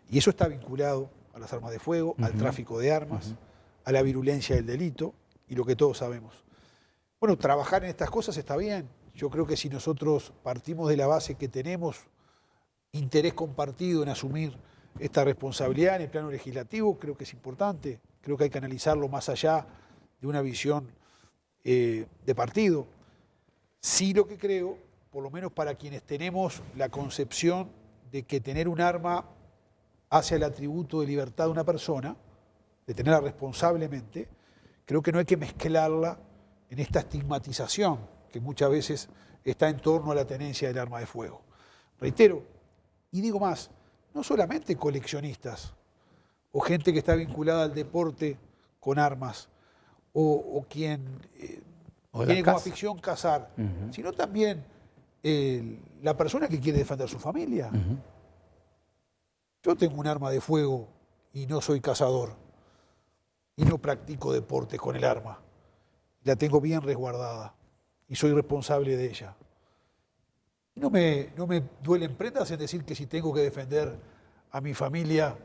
y eso está vinculado a las armas de fuego, al tráfico de armas, a la virulencia del delito y lo que todos sabemos. Bueno, trabajar en estas cosas está bien. Yo creo que si nosotros partimos de la base que tenemos interés compartido en asumir esta responsabilidad en el plano legislativo, creo que es importante. Creo que hay que analizarlo más allá de una visión de partido. Sí, lo que creo, por lo menos para quienes tenemos la concepción de que tener un arma hace el atributo de libertad de una persona, de tenerla responsablemente, creo que no hay que mezclarla en esta estigmatización que muchas veces está en torno a la tenencia del arma de fuego. Reitero, y digo más, no solamente coleccionistas o gente que está vinculada al deporte con armas o quien tiene como afición cazar, sino también la persona que quiere defender su familia. Yo tengo un arma de fuego y no soy cazador y no practico deporte con el arma. La tengo bien resguardada y soy responsable de ella. No me duelen prendas en decir que si tengo que defender a mi familia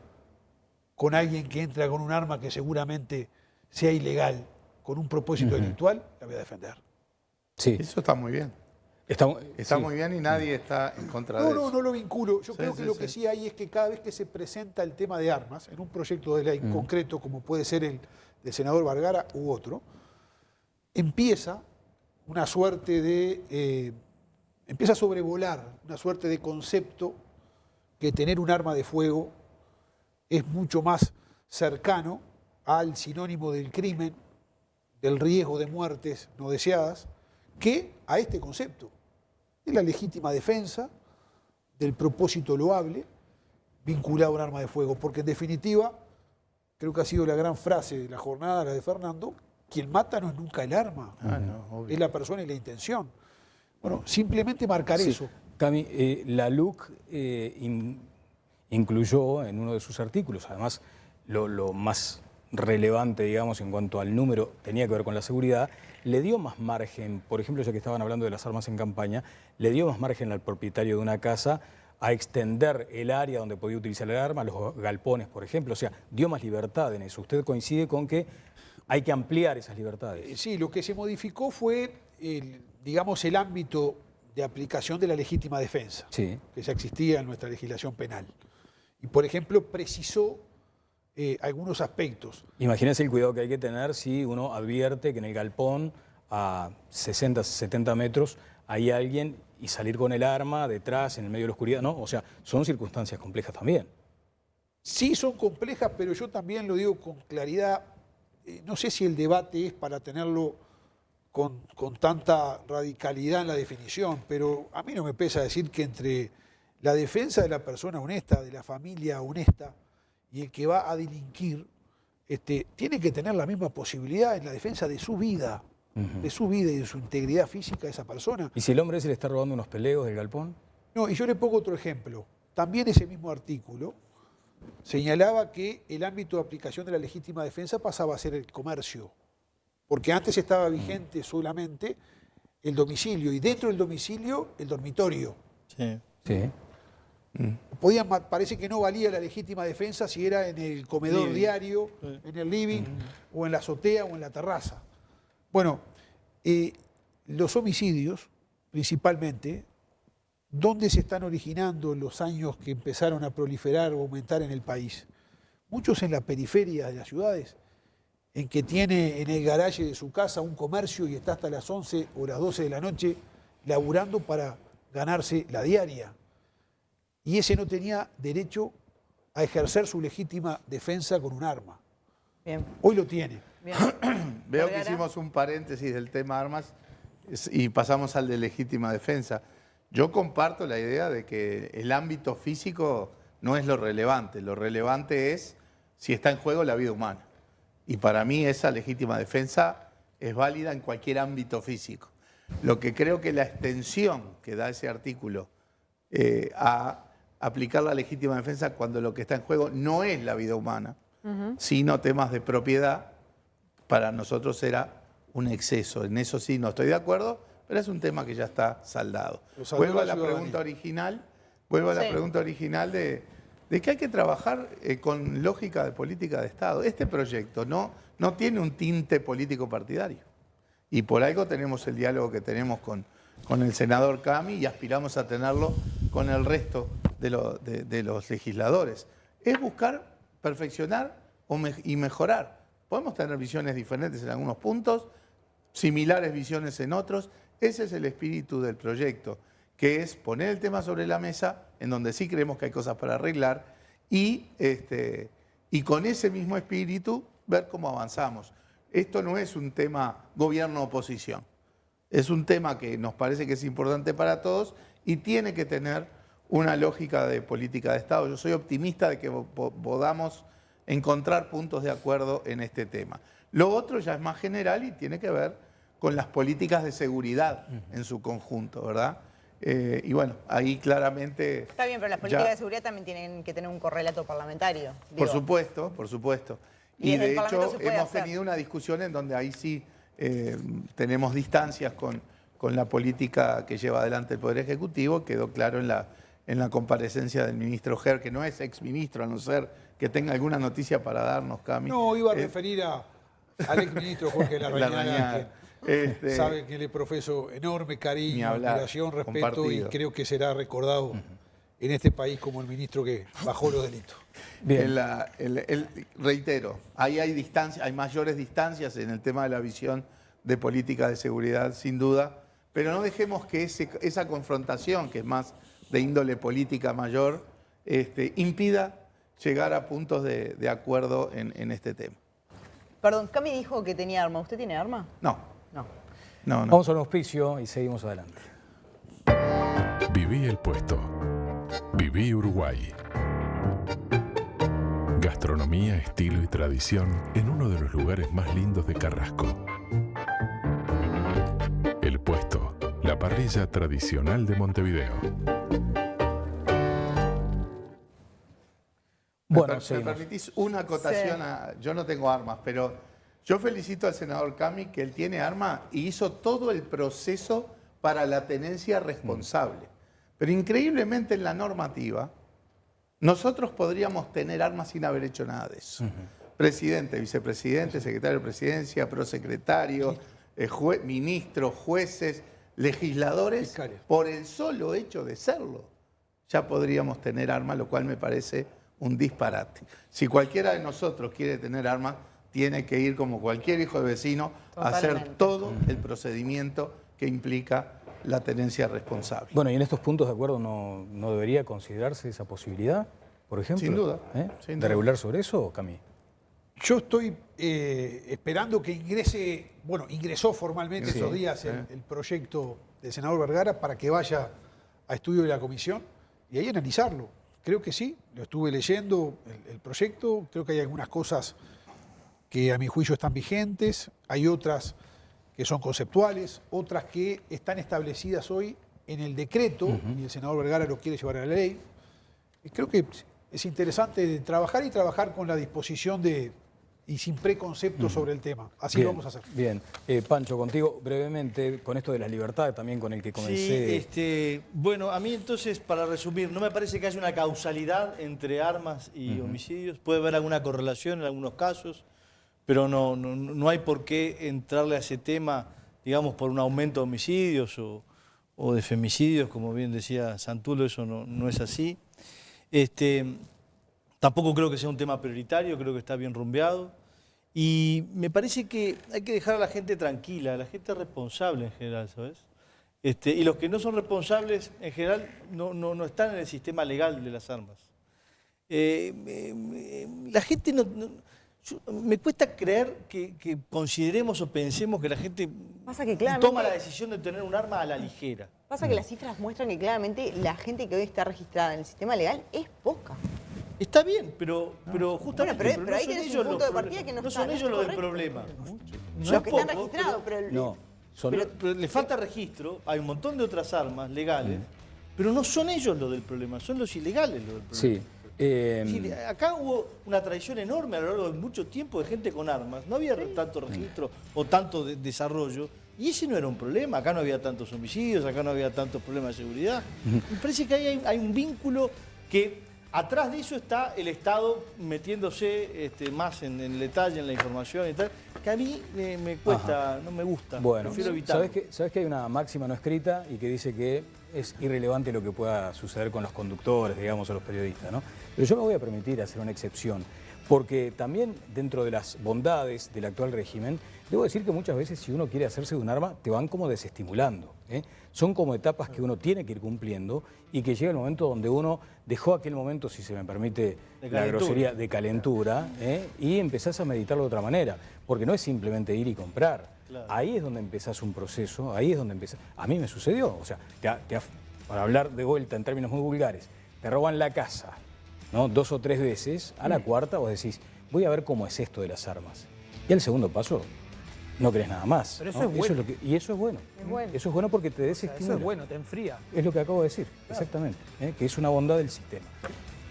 con alguien que entra con un arma que seguramente sea ilegal, con un propósito delictual, la voy a defender. Sí. Eso está muy bien. Está muy bien y nadie está en contra de eso. No lo vinculo. Yo creo que lo que sí hay es que cada vez que se presenta el tema de armas, en un proyecto de ley concreto, como puede ser el del senador Vergara u otro, empieza una suerte de... empieza a sobrevolar una suerte de concepto que tener un arma de fuego es mucho más cercano al sinónimo del crimen, del riesgo de muertes no deseadas, que a este concepto de la legítima defensa, del propósito loable vinculado a un arma de fuego. Porque en definitiva, creo que ha sido la gran frase de la jornada, la de Fernando, quien mata no es nunca el arma, es la persona y la intención. Bueno, simplemente marcar eso. Cami, la LUC incluyó en uno de sus artículos, además lo más relevante, digamos, en cuanto al número, tenía que ver con la seguridad, le dio más margen, por ejemplo, ya que estaban hablando de las armas en campaña, le dio más margen al propietario de una casa a extender el área donde podía utilizar el arma, los galpones, por ejemplo, o sea, dio más libertad en eso. ¿Usted coincide con que hay que ampliar esas libertades? Sí, lo que se modificó fue, digamos, el ámbito de aplicación de la legítima defensa, que ya existía en nuestra legislación penal. Y, por ejemplo, precisó algunos aspectos. Imagínense el cuidado que hay que tener si uno advierte que en el galpón a 60, 70 metros hay alguien y salir con el arma detrás, en el medio de la oscuridad, ¿no? O sea, son circunstancias complejas también. Sí, son complejas, pero yo también lo digo con claridad. No sé si el debate es para tenerlo con tanta radicalidad en la definición, pero a mí no me pesa decir que entre la defensa de la persona honesta, de la familia honesta, y el que va a delinquir, tiene que tener la misma posibilidad en la defensa de su vida, de su vida y de su integridad física de esa persona. ¿Y si el hombre ese le está robando unos peleos del galpón? No, y yo le pongo otro ejemplo. También ese mismo artículo señalaba que el ámbito de aplicación de la legítima defensa pasaba a ser el comercio, porque antes estaba vigente solamente el domicilio, y dentro del domicilio el dormitorio. Sí. Sí. Parece que no valía la legítima defensa si era en el comedor Living. diario, en el living, o en la azotea o en la terraza. Bueno, los homicidios, principalmente, ¿dónde se están originando en los años que empezaron a proliferar o aumentar en el país? Muchos en la periferia de las ciudades, en que tiene en el garaje de su casa un comercio y está hasta las 11 o las 12 de la noche laburando para ganarse la diaria. Y ese no tenía derecho a ejercer su legítima defensa con un arma. Bien. Hoy lo tiene. Bien. Veo que Vergara. hicimos un paréntesis del tema armas y pasamos al de legítima defensa. Yo comparto la idea de que el ámbito físico no es lo relevante es si está en juego la vida humana. Y para mí esa legítima defensa es válida en cualquier ámbito físico. Lo que creo que la extensión que da ese artículo a aplicar la legítima defensa cuando lo que está en juego no es la vida humana, sino temas de propiedad, para nosotros era un exceso. En eso sí no estoy de acuerdo, pero es un tema que ya está saldado. Vuelvo a la pregunta original, de que hay que trabajar con lógica de política de Estado. Este proyecto no tiene un tinte político partidario. Y por algo tenemos el diálogo que tenemos con el senador Cami y aspiramos a tenerlo con el resto de los legisladores. Es buscar perfeccionar y mejorar. Podemos tener visiones diferentes en algunos puntos, similares visiones en otros. Ese es el espíritu del proyecto, que es poner el tema sobre la mesa, en donde sí creemos que hay cosas para arreglar, y con ese mismo espíritu ver cómo avanzamos. Esto no es un tema gobierno-oposición. Es un tema que nos parece que es importante para todos y tiene que tener una lógica de política de Estado. Yo soy optimista de que podamos encontrar puntos de acuerdo en este tema. Lo otro ya es más general y tiene que ver con las políticas de seguridad en su conjunto, ¿verdad? Y bueno, ahí claramente... Está bien, pero las políticas de seguridad también tienen que tener un correlato parlamentario. Por supuesto, por supuesto. Y de hecho hemos tenido una discusión en donde ahí sí tenemos distancias con la política que lleva adelante el Poder Ejecutivo. Quedó claro en la comparecencia del ministro Ger, que no es exministro, a no ser que tenga alguna noticia para darnos, Cami. No, iba a referir al exministro Jorge Larrañaga, que sabe que le profeso enorme cariño, admiración, respeto, compartido. Y creo que será recordado en este país como el ministro que bajó los delitos. Bien. Reitero, ahí hay mayores distancias en el tema de la visión de política de seguridad, sin duda, pero no dejemos que esa confrontación, que es más de índole política mayor, impida llegar a puntos de acuerdo en este tema. Perdón, Cami dijo que tenía arma. ¿Usted tiene arma? No. Vamos a un auspicio y seguimos adelante. Viví el puesto. Viví Uruguay. Gastronomía, estilo y tradición en uno de los lugares más lindos de Carrasco. El Puesto, la parrilla tradicional de Montevideo. Bueno, ¿Me permitís una acotación? Yo no tengo armas, pero yo felicito al senador Cami que él tiene arma y hizo todo el proceso para la tenencia responsable. Pero increíblemente en la normativa, nosotros podríamos tener armas sin haber hecho nada de eso. Presidente, vicepresidente, secretario de presidencia, prosecretario, ministros, jueces, legisladores, por el solo hecho de serlo, ya podríamos tener armas, lo cual me parece un disparate. Si cualquiera de nosotros quiere tener armas, tiene que ir como cualquier hijo de vecino a hacer todo el procedimiento que implica la tenencia responsable. Bueno, y en estos puntos de acuerdo no debería considerarse esa posibilidad, por ejemplo. Sin duda. ¿De regular sobre eso, Cami? Yo estoy esperando que ingrese, bueno, ingresó formalmente estos días el proyecto del senador Vergara para que vaya a estudio de la comisión y ahí analizarlo. Creo que sí, lo estuve leyendo, el proyecto, creo que hay algunas cosas que a mi juicio están vigentes, hay otras que son conceptuales, otras que están establecidas hoy en el decreto y el senador Vergara lo quiere llevar a la ley. Y creo que es interesante trabajar y trabajar con la disposición y sin preconceptos sobre el tema. Así bien, lo vamos a hacer. Bien. Pancho, contigo brevemente, con esto de las libertades también con el que comencé. Sí, bueno, a mí entonces, para resumir, no me parece que haya una causalidad entre armas y homicidios. Puede haber alguna correlación en algunos casos, pero no hay por qué entrarle a ese tema, digamos, por un aumento de homicidios o de femicidios, como bien decía Santullo, eso no es así. Tampoco creo que sea un tema prioritario, creo que está bien rumbeado. Y me parece que hay que dejar a la gente tranquila, a la gente responsable en general, ¿sabes? Y los que no son responsables en general no están en el sistema legal de las armas. La gente me cuesta creer que consideremos o pensemos que la gente toma la decisión de tener un arma a la ligera. Pasa que las cifras muestran que claramente la gente que hoy está registrada en el sistema legal es poca. Está bien, pero justamente bueno, pero ahí tenés un punto de partida que no son ellos los del problema. Los que están registrados, pero le falta registro, hay un montón de otras armas legales, pero no son ellos los del problema, son los ilegales los del problema. Sí. Acá hubo una tradición enorme a lo largo de mucho tiempo de gente con armas, no había tanto registro o tanto desarrollo, y ese no era un problema, acá no había tantos homicidios, acá no había tantos problemas de seguridad. Me parece que ahí hay un vínculo que atrás de eso está el Estado metiéndose más en el detalle, en la información y tal, que a mí me cuesta, no me gusta, bueno, prefiero evitarlo. ¿Sabes que hay una máxima no escrita y que dice que es irrelevante lo que pueda suceder con los conductores, digamos, o los periodistas, ¿no? Pero yo me voy a permitir hacer una excepción, porque también dentro de las bondades del actual régimen, debo decir que muchas veces si uno quiere hacerse de un arma, te van como desestimulando, ¿eh? Son como etapas que uno tiene que ir cumpliendo y que llega el momento donde uno dejó aquel momento, si se me permite la grosería, de calentura, y empezás a meditarlo de otra manera, porque no es simplemente ir y comprar. Claro. Ahí es donde empezás un proceso, ahí es donde empezás. A mí me sucedió, o sea, para hablar de vuelta en términos muy vulgares, te roban la casa, ¿no? 2 o 3 veces, a la cuarta vos decís, voy a ver cómo es esto de las armas. Y el segundo paso, no querés nada más. Pero eso ¿no? es bueno. Y eso es bueno. Eso es bueno porque te desestimula. Eso es bueno, te enfría. Es lo que acabo de decir, exactamente, que es una bondad del sistema.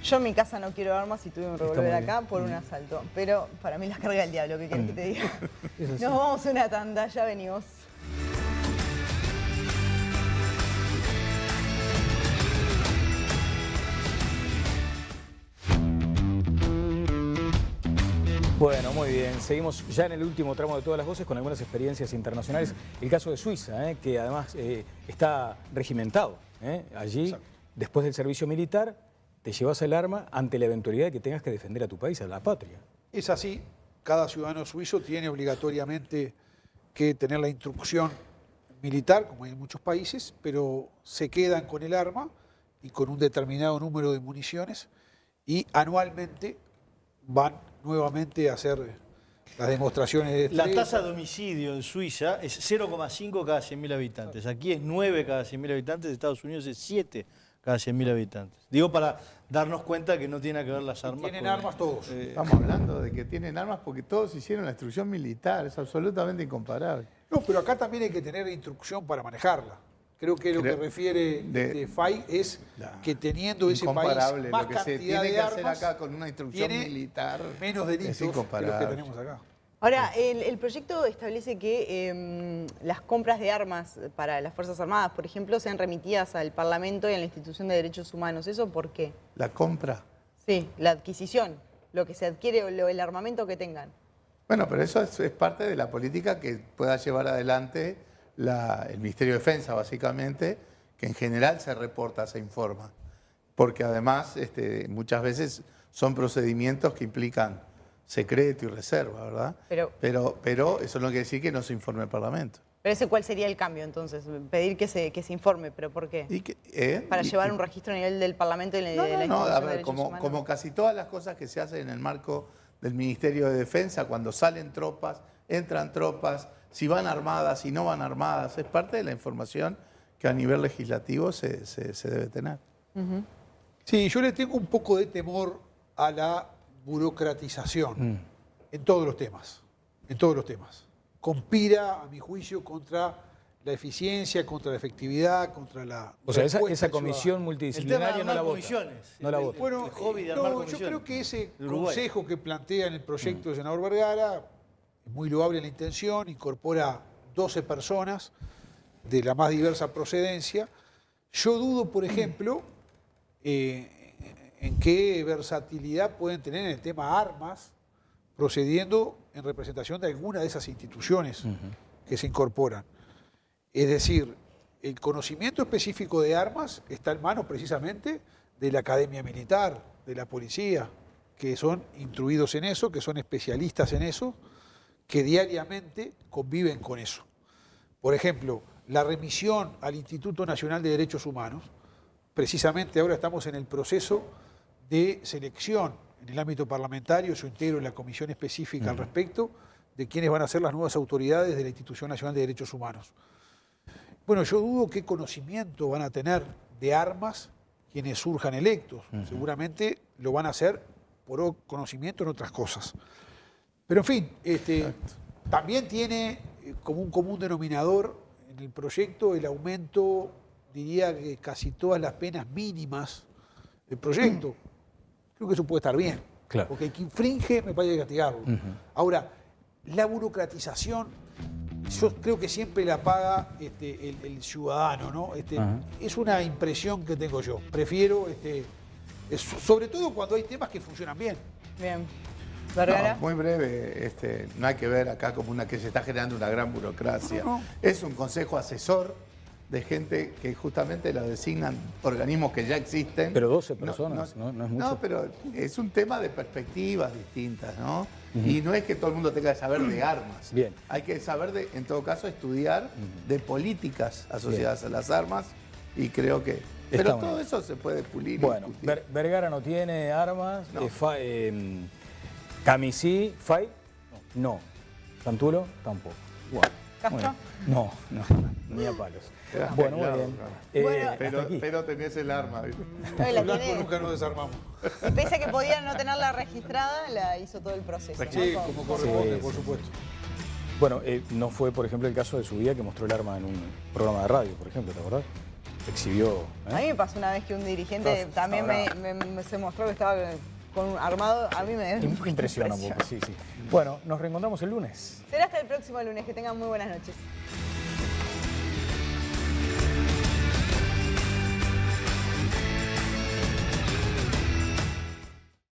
Yo en mi casa no quiero armas y tuve un revólver acá por un asalto. Pero para mí las carga el diablo, ¿qué querés que te diga? Nos vamos a una tanda, ya venimos. Bueno, muy bien. Seguimos ya en el último tramo de Todas las Voces con algunas experiencias internacionales. El caso de Suiza, que además está regimentado. Allí, exacto, después del servicio militar, te llevas el arma ante la eventualidad de que tengas que defender a tu país, a la patria. Es así. Cada ciudadano suizo tiene obligatoriamente que tener la instrucción militar, como hay en muchos países, pero se quedan con el arma y con un determinado número de municiones y anualmente van nuevamente a hacer las demostraciones de destreza. La tasa de homicidio en Suiza es 0,5 cada 100.000 habitantes. Aquí es 9 cada 100.000 habitantes, en Estados Unidos es 7 cada 100.000 habitantes. Digo para darnos cuenta que no tiene que ver las armas. Tienen armas todos. Estamos hablando de que tienen armas porque todos hicieron la instrucción militar, es absolutamente incomparable. No, pero acá también hay que tener instrucción para manejarla. Creo que lo que refiere de FAI es que teniendo ese país más lo que cantidad se tiene de que armas, hacer acá con una instrucción militar, menos delitos que los que tenemos acá. Ahora, el proyecto establece que las compras de armas para las Fuerzas Armadas, por ejemplo, sean remitidas al Parlamento y a la Institución de Derechos Humanos. ¿Eso por qué? ¿La compra? Sí, la adquisición, lo que se adquiere o el armamento que tengan. Bueno, pero eso es parte de la política que pueda llevar adelante el Ministerio de Defensa, básicamente, que en general se reporta, se informa. Porque además muchas veces son procedimientos que implican secreto y reserva, ¿verdad? Pero eso no quiere decir que no se informe al Parlamento. ¿Pero ese cuál sería el cambio entonces? Pedir que se informe, ¿pero por qué? ¿Para llevar un registro a nivel del Parlamento y de la Institución de Derechos Humanos? Como casi todas las cosas que se hacen en el marco del Ministerio de Defensa cuando salen tropas, entran tropas, si van armadas, si no van armadas. Es parte de la información que a nivel legislativo se debe tener. Sí, yo le tengo un poco de temor a la burocratización en todos los temas. En todos los temas. Conspira, a mi juicio, contra la eficiencia, contra la efectividad, contra la... O sea, esa respuesta comisión multidisciplinaria no la vota. No la vota. Bueno, yo creo que ese consejo que plantea en el proyecto del senador Vergara es muy loable la intención, incorpora 12 personas de la más diversa procedencia. Yo dudo, por ejemplo, en qué versatilidad pueden tener en el tema armas, procediendo en representación de alguna de esas instituciones que se incorporan. Es decir, el conocimiento específico de armas está en manos precisamente de la Academia Militar, de la Policía, que son instruidos en eso, que son especialistas en eso, que diariamente conviven con eso. Por ejemplo, la remisión al Instituto Nacional de Derechos Humanos, precisamente ahora estamos en el proceso de selección en el ámbito parlamentario, yo integro en la comisión específica al respecto, de quiénes van a ser las nuevas autoridades de la Institución Nacional de Derechos Humanos. Bueno, yo dudo qué conocimiento van a tener de armas quienes surjan electos. Seguramente lo van a hacer por conocimiento en otras cosas. Pero en fin, también tiene como un común denominador en el proyecto el aumento, diría que casi todas las penas mínimas del proyecto. Creo que eso puede estar bien. Claro. Porque el que infringe me parece castigarlo. Ahora, la burocratización, yo creo que siempre la paga el ciudadano, ¿no? Es una impresión que tengo yo. Prefiero, sobre todo cuando hay temas que funcionan bien. Bien. ¿Vergara? No, muy breve, no hay que ver acá como que se está generando una gran burocracia. Es un consejo asesor de gente que justamente la designan organismos que ya existen. Pero 12 personas, no es mucho. No, pero es un tema de perspectivas distintas, ¿no? Y no es que todo el mundo tenga que saber de armas. Bien. Hay que saber, en todo caso, estudiar de políticas asociadas a las armas y creo que... Pero todo eso se puede pulir. Bueno, Vergara no tiene armas, Camisí, Fay, no. Santulo, tampoco. Bueno, ¿Castro? No, ni a palos. Bueno, muy bien. Pero tenés el arma, ¿viste? La Blanco tiene. nunca nos desarmamos. Y pese a que podía no tenerla registrada, la hizo todo el proceso. Sí, ¿no? como corresponde, por supuesto. Bueno, no fue, por ejemplo, el caso de su vida que mostró el arma en un programa de radio, por ejemplo, ¿te acordás? Exhibió. A mí me pasó una vez que un dirigente también se mostró que estaba con un armado. A mí me impresiona un poco, sí. Bueno, nos reencontramos el lunes. Será hasta el próximo lunes. Que tengan muy buenas noches.